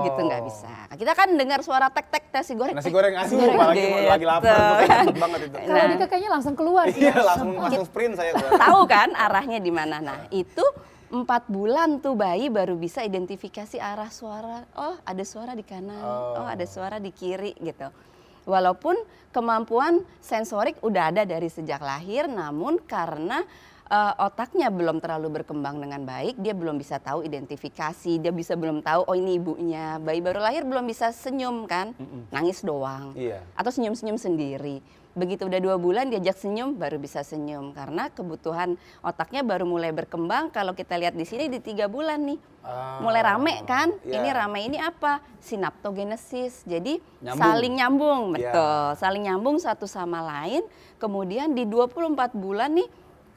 Gitu nggak bisa. Kita kan dengar suara tek-tek nasi goreng. Nasi goreng asin goreng apalagi gitu. lagi lapar, cepet banget itu. Kalau di kayaknya langsung keluar sih. Iya langsung sprint saya. Tahu kan arahnya di mana. Nah, itu 4 bulan tuh bayi baru bisa identifikasi arah suara. Oh, ada suara di kanan. Oh, ada suara di kiri gitu. Walaupun kemampuan sensorik udah ada dari sejak lahir, namun karena otaknya belum terlalu berkembang dengan baik, dia belum bisa tahu identifikasi, dia belum tahu oh ini ibunya. Bayi baru lahir belum bisa senyum kan, nangis doang, atau senyum-senyum sendiri. Begitu udah 2 bulan diajak senyum baru bisa senyum karena kebutuhan otaknya baru mulai berkembang. Kalau kita lihat di sini di 3 bulan nih mulai rame kan. Ini rame ini apa? Sinaptogenesis. Jadi saling nyambung, betul. Saling nyambung satu sama lain. Kemudian di 24 bulan nih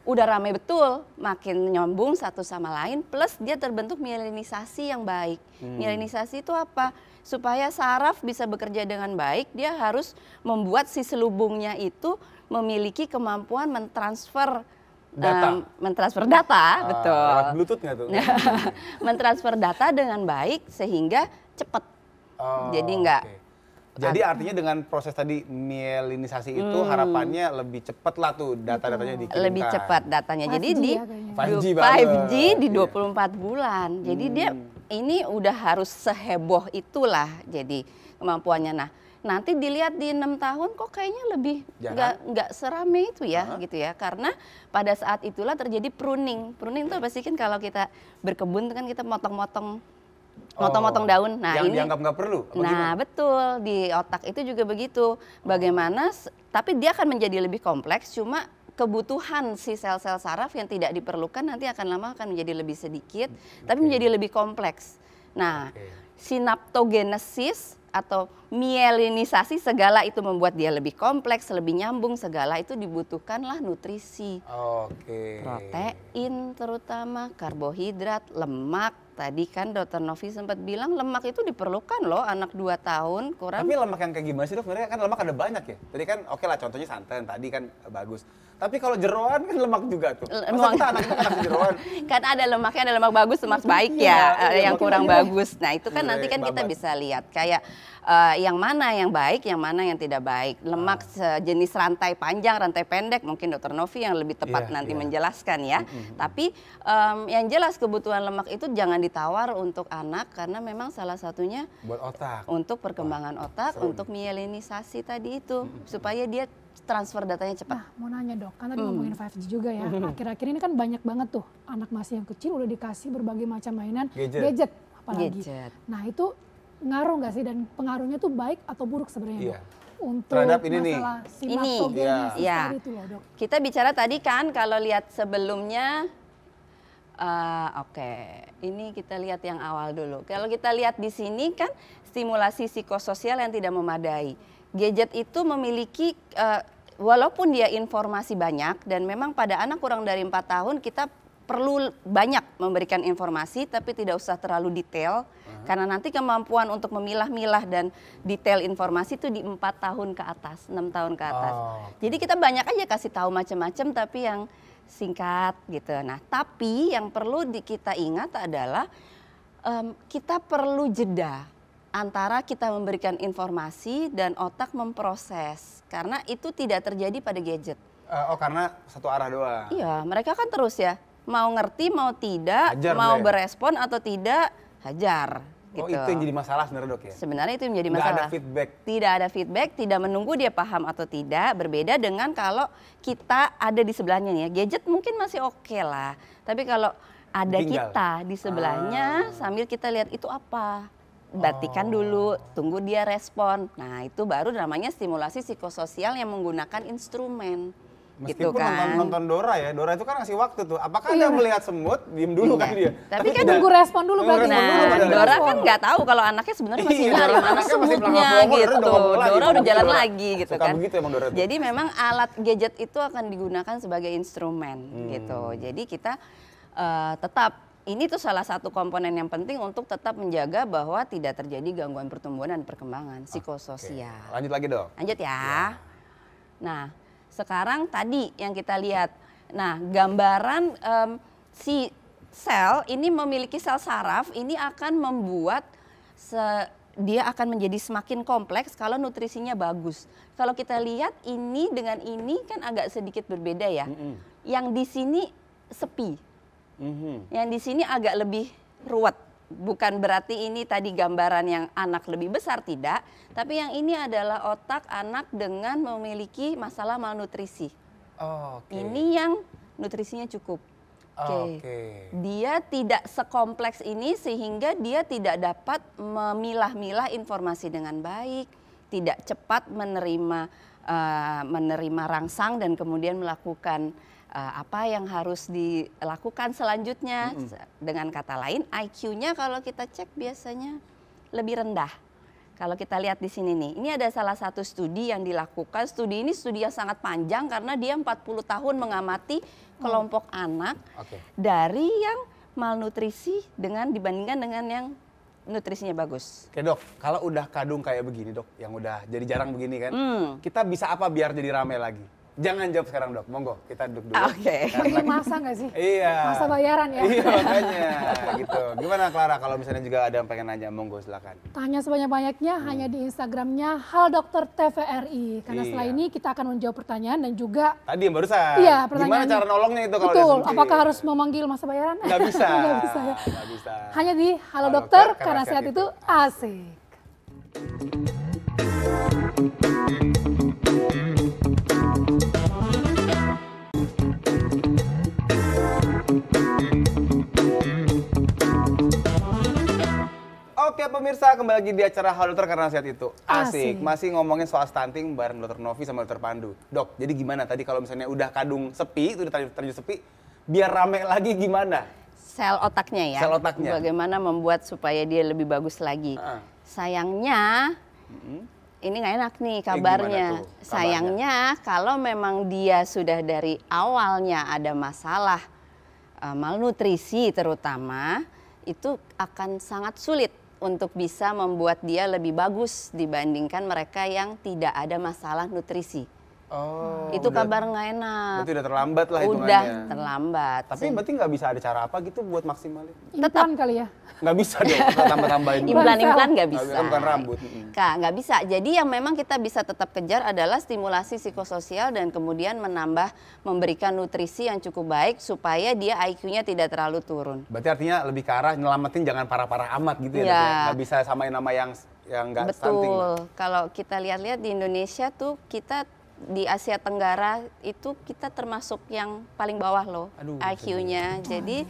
udah rame betul, makin nyambung satu sama lain, plus dia terbentuk mielinisasi yang baik. Mielinisasi itu apa? Supaya saraf bisa bekerja dengan baik, dia harus membuat si selubungnya itu memiliki kemampuan mentransfer data, betul. Lewat Bluetooth nggak tuh? Mentransfer data dengan baik sehingga cepat. Jadi nggak. Jadi artinya dengan proses tadi mielinisasi itu harapannya lebih cepat lah tuh data-datanya dikirimkan. Lebih cepat datanya. Jadi di 5G di 24 bulan. Jadi dia ini udah harus seheboh itulah jadi kemampuannya. Nah, nanti dilihat di 6 tahun kok kayaknya lebih nggak serame itu ya gitu ya. Karena pada saat itulah terjadi pruning. Pruning itu apa sih kan kalau kita berkebun kan kita motong-motong daun. Nah, yang ini dianggap nggak perlu. Nah, betul, di otak itu juga begitu. Bagaimana tapi dia akan menjadi lebih kompleks, cuma kebutuhan si sel-sel saraf yang tidak diperlukan nanti akan lama akan menjadi lebih sedikit, tapi menjadi lebih kompleks. Nah, sinaptogenesis atau mielinisasi segala itu membuat dia lebih kompleks, lebih nyambung, segala itu dibutuhkanlah nutrisi. Protein terutama, karbohidrat, lemak. Tadi kan Dr. Novi sempat bilang lemak itu diperlukan loh anak 2 tahun kurang. Tapi lemak yang kayak gimana sih dok? Sebenarnya kan lemak ada banyak ya. Tadi kan oke lah contohnya santan tadi kan bagus. Tapi kalau jeroan kan lemak juga tuh. Masa kita anak jeroan? Kan ada lemaknya, ada lemak bagus, lemak baik ya, yang kurang bagus. Nah itu kan nanti kan kita bisa lihat kayak yang mana yang baik, yang mana yang tidak baik. Lemak sejenis rantai panjang, rantai pendek, mungkin Dr. Novi yang lebih tepat nanti menjelaskan ya. Tapi yang jelas kebutuhan lemak itu jangan ditawar untuk anak karena memang salah satunya buat otak, untuk perkembangan otak, untuk mielinisasi tadi itu supaya dia transfer datanya cepat. Nah, mau nanya dok, kan tadi ngomongin 5G juga ya. Akhir-akhir ini kan banyak banget tuh anak masih yang kecil udah dikasih berbagai macam mainan gadget apalagi. Nah itu ngaruh nggak sih dan pengaruhnya tuh baik atau buruk sebenarnya dok? Untuk terhadap ini masalah sinaptogenesis tadi itu loh dok. Kita bicara tadi kan kalau lihat sebelumnya. Ini kita lihat yang awal dulu. Kalau kita lihat di sini kan stimulasi psikososial yang tidak memadai. Gadget itu memiliki, walaupun dia informasi banyak dan memang pada anak kurang dari 4 tahun kita perlu banyak memberikan informasi tapi tidak usah terlalu detail. Karena nanti kemampuan untuk memilah-milah dan detail informasi itu di 4 tahun ke atas, 6 tahun ke atas. Jadi kita banyak aja kasih tahu macam-macam tapi yang singkat gitu. Nah, tapi yang perlu kita ingat adalah kita perlu jeda antara kita memberikan informasi dan otak memproses. Karena itu tidak terjadi pada gadget. Karena satu arah doang. Iya, mereka kan terus ya. Mau ngerti, mau tidak, hajar mau berespon atau tidak, hajar. Gitu. Itu yang jadi masalah sebenarnya dok ya? Sebenarnya itu yang menjadi masalah. Tidak ada feedback. Tidak ada feedback, tidak menunggu dia paham atau tidak. Berbeda dengan kalau kita ada di sebelahnya nih ya. Gadget mungkin masih oke lah. Tapi kalau ada kita di sebelahnya sambil kita lihat itu apa. Batikan dulu, tunggu dia respon. Nah itu baru namanya stimulasi psikososial yang menggunakan instrumen. Meskipun gitu kan. nonton Dora ya, Dora itu kan ngasih waktu tuh. Apakah dia melihat semut, diem dulu kan dia? Tapi kan tunggu respon dulu berarti. Dora kan nggak tahu kalau anaknya sebenarnya masih nyari mana semutnya gitu. Dora udah jalan lagi gitu kan. Jadi memang alat gadget itu akan digunakan sebagai instrumen gitu. Jadi kita tetap, ini tuh salah satu komponen yang penting untuk tetap menjaga bahwa tidak terjadi gangguan pertumbuhan dan perkembangan psikososial. Lanjut lagi dong. Lanjut ya. Nah. Sekarang tadi yang kita lihat, nah gambaran si sel ini memiliki sel saraf ini akan membuat dia akan menjadi semakin kompleks kalau nutrisinya bagus. Kalau kita lihat ini dengan ini kan agak sedikit berbeda ya. Yang di sini sepi, Yang di sini agak lebih ruwet. Bukan berarti ini tadi gambaran yang anak lebih besar, tidak. Tapi yang ini adalah otak anak dengan memiliki masalah malnutrisi. Ini yang nutrisinya cukup. Dia tidak sekompleks ini sehingga dia tidak dapat memilah-milah informasi dengan baik, tidak cepat menerima rangsang dan kemudian melakukan apa yang harus dilakukan selanjutnya. Dengan kata lain, IQ-nya kalau kita cek biasanya lebih rendah. Kalau kita lihat di sini nih, ini ada salah satu studi yang dilakukan. Studi ini studi yang sangat panjang karena dia 40 tahun mengamati kelompok anak dari yang malnutrisi dibandingkan dengan yang nutrisinya bagus. Oke dok, kalau udah kadung kayak begini dok, yang udah jadi jarang begini kan, kita bisa apa biar jadi rame lagi? Jangan jawab sekarang dok, monggo kita duduk dulu. Ini masa nggak sih? Iya. Masa bayaran ya? Iya makanya gitu. Gimana Clara kalau misalnya juga ada yang pengen nanya, monggo silakan. Tanya sebanyak-banyaknya hanya di Instagramnya Halo Dokter TVRI. Karena setelah ini kita akan menjawab pertanyaan dan juga tadi yang barusan. Iya, pertanyaan. Gimana cara nolongnya itu kalau betul, udah apakah harus memanggil masa bayaran? Nggak bisa. Nggak bisa ya. Nggak bisa. Hanya di Halo Dokter karena sehat itu asik. Oke pemirsa, kembali lagi di acara Halo Dokter karena sehat itu asik. Masih ngomongin soal stunting bareng Dokter Novi sama Dokter Pandu. Dok, jadi gimana tadi kalau misalnya udah kadung sepi, itu udah terlanjur sepi, biar rame lagi gimana? Sel otaknya ya. Sel otaknya. Bagaimana membuat supaya dia lebih bagus lagi. Sayangnya, ini nggak enak nih kabarnya. Sayangnya kalau memang dia sudah dari awalnya ada masalah malnutrisi terutama, itu akan sangat sulit untuk bisa membuat dia lebih bagus dibandingkan mereka yang tidak ada masalah nutrisi. Itu kabar nggak enak. Berarti udah terlambat lah hitungannya. Udah terlambat. Tapi berarti nggak bisa ada cara apa gitu buat maksimalin? Implan kali ya? Nggak bisa dong, tambah-tambahin. Implan nggak bisa. Bukan rambut. Nggak bisa. Jadi yang memang kita bisa tetap kejar adalah stimulasi psikososial dan kemudian memberikan nutrisi yang cukup baik supaya dia IQ-nya tidak terlalu turun. Berarti artinya lebih ke arah nyelamatin jangan parah-parah amat gitu ya? Nggak bisa samain nama yang nggak stunting. Betul. Kalau kita lihat-lihat di Indonesia tuh kita di Asia Tenggara itu kita termasuk yang paling bawah loh IQ-nya. Jadi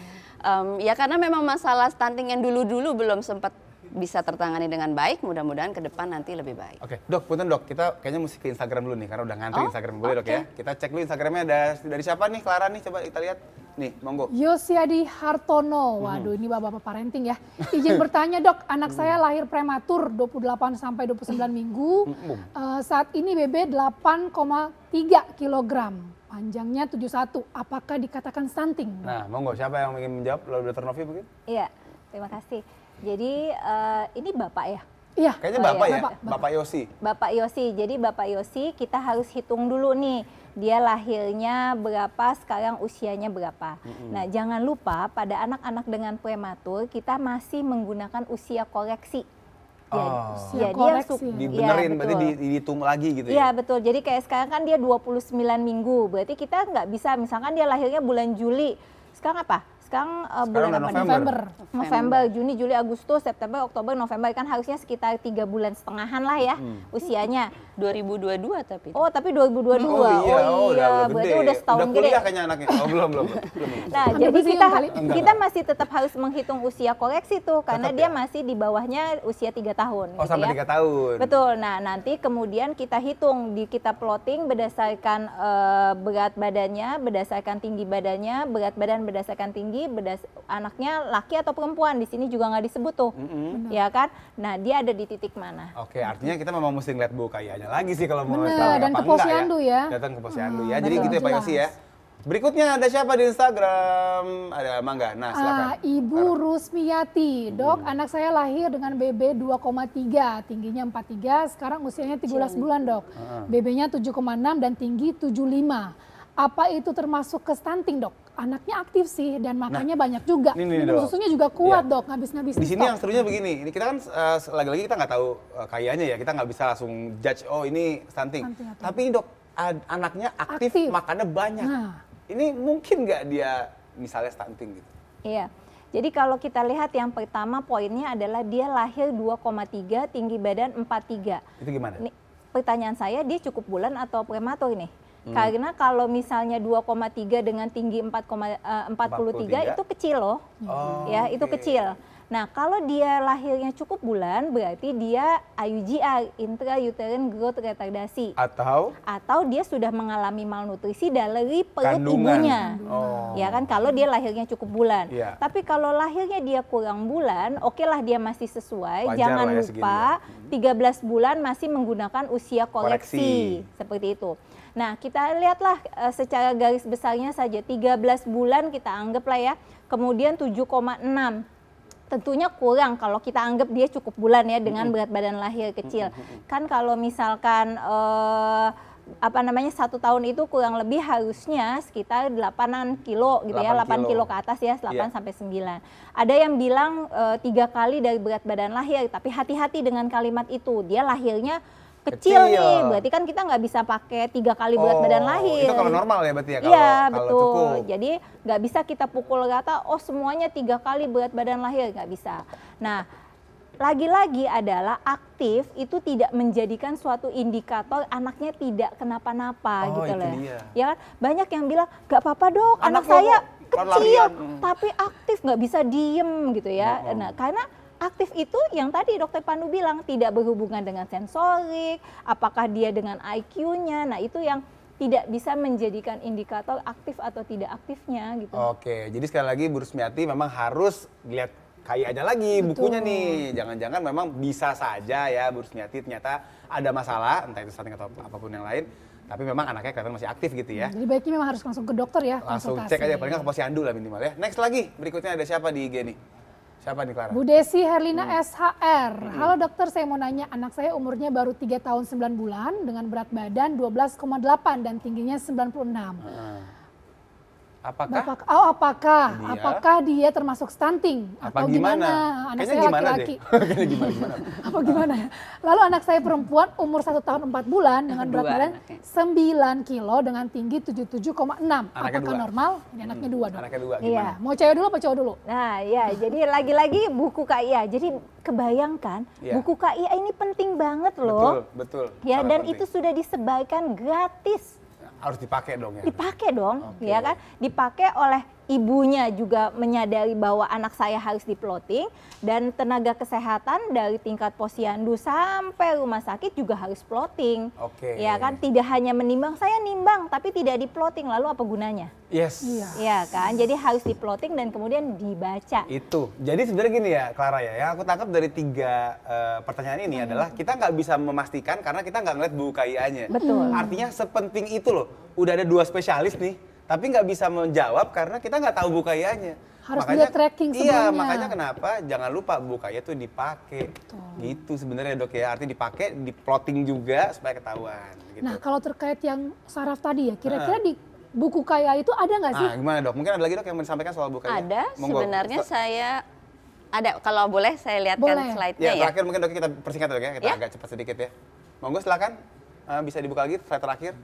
ya karena memang masalah stunting yang dulu-dulu belum sempat bisa tertangani dengan baik, mudah-mudahan ke depan nanti lebih baik. Oke, dok, punten dok, kita kayaknya mesti ke Instagram dulu nih, karena udah ngantri Instagram. Boleh dok ya? Kita cek dulu Instagramnya dari siapa nih, Clara nih, coba kita lihat. Nih, monggo. Yosiadi Hartono, waduh ini bapak-bapak parenting ya. Izin bertanya dok, anak saya lahir prematur 28 sampai 29 minggu. Saat ini BB 8,3 kilogram. Panjangnya 71, apakah dikatakan stunting? Nah, monggo, siapa yang ingin menjawab? Lalu Dokter Novi mungkin? Iya, terima kasih. Jadi ini Bapak ya? Iya. Kayaknya Bapak ya? Bapak Yosi. Bapak Yosi, jadi Bapak Yosi kita harus hitung dulu nih. Dia lahirnya berapa, sekarang usianya berapa. Nah jangan lupa pada anak-anak dengan prematur kita masih menggunakan usia koreksi. Jadi dibenerin, ya, berarti dihitung lagi gitu ya? Iya betul, jadi kayak sekarang kan dia 29 minggu, berarti kita nggak bisa, misalkan dia lahirnya bulan Juli, sekarang apa? Sekarang bulan apa? November, Juni, Juli, Agustus, September, Oktober, November, kan harusnya sekitar 3,5 bulan lah ya usianya. 2022 tapi. Oh tapi 2022, udah berarti udah setahun gede. Udah kuliah kayaknya anaknya, belum. Nah jadi kita masih tetap harus menghitung usia koreksi tuh, karena dia masih di bawahnya usia 3 tahun. Oh gitu sampai 3 tahun. Betul, nah nanti kemudian kita hitung, kita plotting berdasarkan berat badannya, berdasarkan tinggi badannya, berat badan berdasarkan tinggi, anaknya laki atau perempuan, di sini juga nggak disebut tuh, ya kan? Nah dia ada di titik mana? Oke, artinya kita memang mesti ngeliat bu kayaknya lagi sih kalau mau tahu dan ke posyandu ya. Datang ke posyandu ya. Jadi gitu ya Pak Yosi ya. Berikutnya ada siapa di Instagram? Ada Mangga. Nah, silakan. Ibu Rusmiyati. Dok, anak saya lahir dengan BB 2,3, tingginya 43, sekarang usianya 13 bulan, Dok. BB-nya 7,6 dan tinggi 75. Apa itu termasuk ke stunting, Dok? Anaknya aktif sih dan makannya banyak juga. Minum susunya juga kuat, Dok, habis-habis. Di sini yang serunya begini, ini kita kan lagi-lagi kita nggak tahu kayaknya ya, kita nggak bisa langsung judge, oh ini stunting. Tapi Dok, anaknya aktif, makannya banyak. Ini mungkin nggak dia misalnya stunting gitu? Iya. Jadi kalau kita lihat yang pertama poinnya adalah dia lahir 2,3, tinggi badan 43. Itu gimana? Ini, pertanyaan saya, dia cukup bulan atau prematur nih? Karena kalau misalnya 2,3 dengan tinggi 4,43 itu kecil loh. Ya, itu kecil. Nah, kalau dia lahirnya cukup bulan, berarti dia IUGR, intrauterine growth retardasi. Atau dia sudah mengalami malnutrisi dari perut ibunya. Ya kan, kalau dia lahirnya cukup bulan. Tapi kalau lahirnya dia kurang bulan, oke lah dia masih sesuai. Wajar jangan ya lupa 13 bulan masih menggunakan usia koreksi. Seperti itu. Nah, kita lihatlah secara garis besarnya saja, 13 bulan kita anggaplah ya, kemudian 7,6. Tentunya kurang kalau kita anggap dia cukup bulan ya dengan berat badan lahir kecil. Kan kalau misalkan 1 tahun itu kurang lebih harusnya sekitar 8 kilo gitu ya, 8 kilo ke atas ya, 8 sampai 9. Ada yang bilang 3 kali dari berat badan lahir, tapi hati-hati dengan kalimat itu, dia lahirnya kecil nih, berarti kan kita nggak bisa pakai 3 kali berat badan lahir. Itu kalau normal ya berarti ya? Iya, betul. Cukup. Jadi nggak bisa kita pukul rata, oh semuanya 3 kali berat badan lahir, nggak bisa. Nah, lagi-lagi adalah aktif itu tidak menjadikan suatu indikator anaknya tidak kenapa-napa gitu loh. Ya kan? Banyak yang bilang, nggak apa-apa dok, anak saya kecil, tapi aktif, nggak bisa diem gitu ya. Nah, karena aktif itu yang tadi Dokter Pandu bilang tidak berhubungan dengan sensorik, apakah dia dengan IQ-nya, nah itu yang tidak bisa menjadikan indikator aktif atau tidak aktifnya gitu. Oke, jadi sekali lagi Bu Rusmiati memang harus lihat KI aja lagi bukunya nih, jangan-jangan memang bisa saja ya Bu Rusmiati ternyata ada masalah, entah itu stunting atau apapun yang lain, tapi memang anaknya kelihatan masih aktif gitu ya. Jadi baiknya memang harus langsung ke dokter ya, langsung cek aja, paling nggak ke posyandu lah minimal ya. Next lagi, berikutnya ada siapa di IG nih? Siapa nih Clara? Bu Desi Herlina SHR. Halo dokter, saya mau nanya, anak saya umurnya baru 3 tahun 9 bulan dengan berat badan 12,8 dan tingginya 96. Apakah dia termasuk stunting atau gimana? Anak saya laki-laki. Apa gimana ya? Lalu anak saya perempuan umur 1 tahun 4 bulan dengan berat badan 9 kilo dengan tinggi 77,6. Apakah normal? Ini anaknya 2 dong. Anaknya 2 gimana? Iya. Mau cewek dulu apa cowok dulu? Nah ya, jadi lagi-lagi buku KIA. Jadi kebayangkan buku KIA ini penting banget loh. Betul. Ya, dan itu sudah disebarkan gratis. Harus dipakai dong ya? Dipakai dong, ya kan? Dipakai oleh ibunya juga menyadari bahwa anak saya harus diploting, dan tenaga kesehatan dari tingkat posyandu sampai rumah sakit juga harus plotting. Ya kan? Tidak hanya menimbang, saya nimbang tapi tidak diploting, lalu apa gunanya? Yes. Ya kan? Jadi harus diploting dan kemudian dibaca. Itu. Jadi sebenarnya gini ya Clara ya, yang aku tangkap dari 3 pertanyaan ini adalah kita nggak bisa memastikan karena kita nggak ngeliat buku KIA-nya. Betul. Artinya sepenting itu loh, udah ada 2 spesialis nih, tapi nggak bisa menjawab karena kita nggak tahu buku KIA-nya. Harus dia tracking sebelumnya. Iya, makanya kenapa jangan lupa buku KIA tuh dipakai. Gitu sebenarnya dok ya, artinya dipakai, di-plotting juga supaya ketahuan. Gitu. Nah kalau terkait yang saraf tadi ya, kira-kira di buku KIA itu ada nggak sih? Gimana dok? Mungkin ada lagi dok yang mau disampaikan soal buku KIA? Ada, sebenarnya saya ada. Kalau boleh saya lihatkan slide-nya ya. Terakhir mungkin dok kita persingkat dok ya, kita agak cepat sedikit ya. Monggo silakan, bisa dibuka lagi slide terakhir.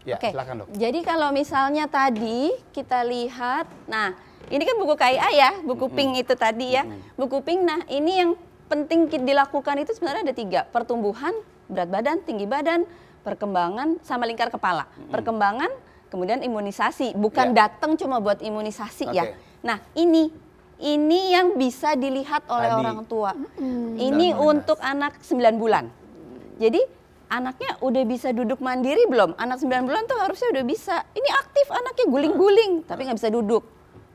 Ya, silakan dok. Jadi kalau misalnya tadi kita lihat, nah ini kan buku KIA ya, buku pink itu tadi ya, buku pink. Nah ini yang penting dilakukan itu sebenarnya ada 3, pertumbuhan, berat badan, tinggi badan, perkembangan, sama lingkar kepala. Perkembangan, kemudian imunisasi, bukan datang cuma buat imunisasi ya. Nah ini yang bisa dilihat oleh orang tua. Ini untuk anak 9 bulan. Jadi anaknya udah bisa duduk mandiri belum? Anak 9 bulan tuh harusnya udah bisa. Ini aktif anaknya, guling-guling, tapi nggak bisa duduk.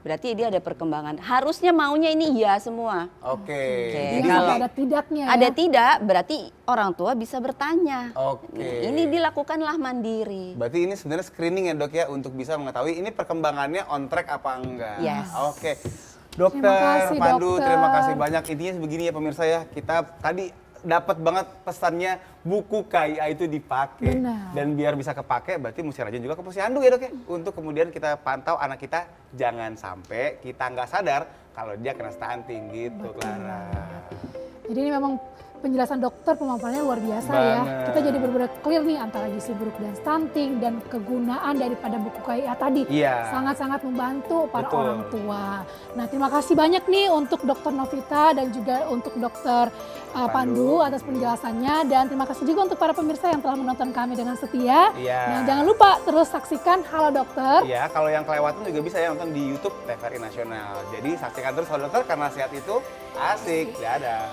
Berarti dia ada perkembangan. Harusnya maunya ini ya semua. Jadi kalau ada tidaknya. Ada tidak, berarti orang tua bisa bertanya. Nah, ini dilakukanlah mandiri. Berarti ini sebenarnya screening ya dok ya, untuk bisa mengetahui ini perkembangannya on track apa enggak. Yes. Dokter Pandu, terima kasih banyak. Intinya begini ya pemirsa ya, kita tadi dapat banget pesannya, buku KIA itu dipakai. Dan biar bisa kepake berarti mesti rajin juga ke posyandu ya dok ya, untuk kemudian kita pantau anak kita, jangan sampai kita nggak sadar kalau dia kena stunting gitu. Clara. Jadi ini memang penjelasan dokter pemaparannya luar biasa ya. Kita jadi benar-benar clear nih antara gizi buruk dan stunting dan kegunaan daripada buku KIA tadi. Sangat-sangat membantu para orang tua. Nah, terima kasih banyak nih untuk Dr. Novita dan juga untuk Dr. Pandu atas penjelasannya, dan terima kasih juga untuk para pemirsa yang telah menonton kami dengan setia. Nah, jangan lupa terus saksikan Halo Dokter. Iya, kalau yang kelewatan juga bisa ya nonton di YouTube TVRI Nasional. Jadi saksikan terus Halo Dokter karena sehat itu asik. Dadah.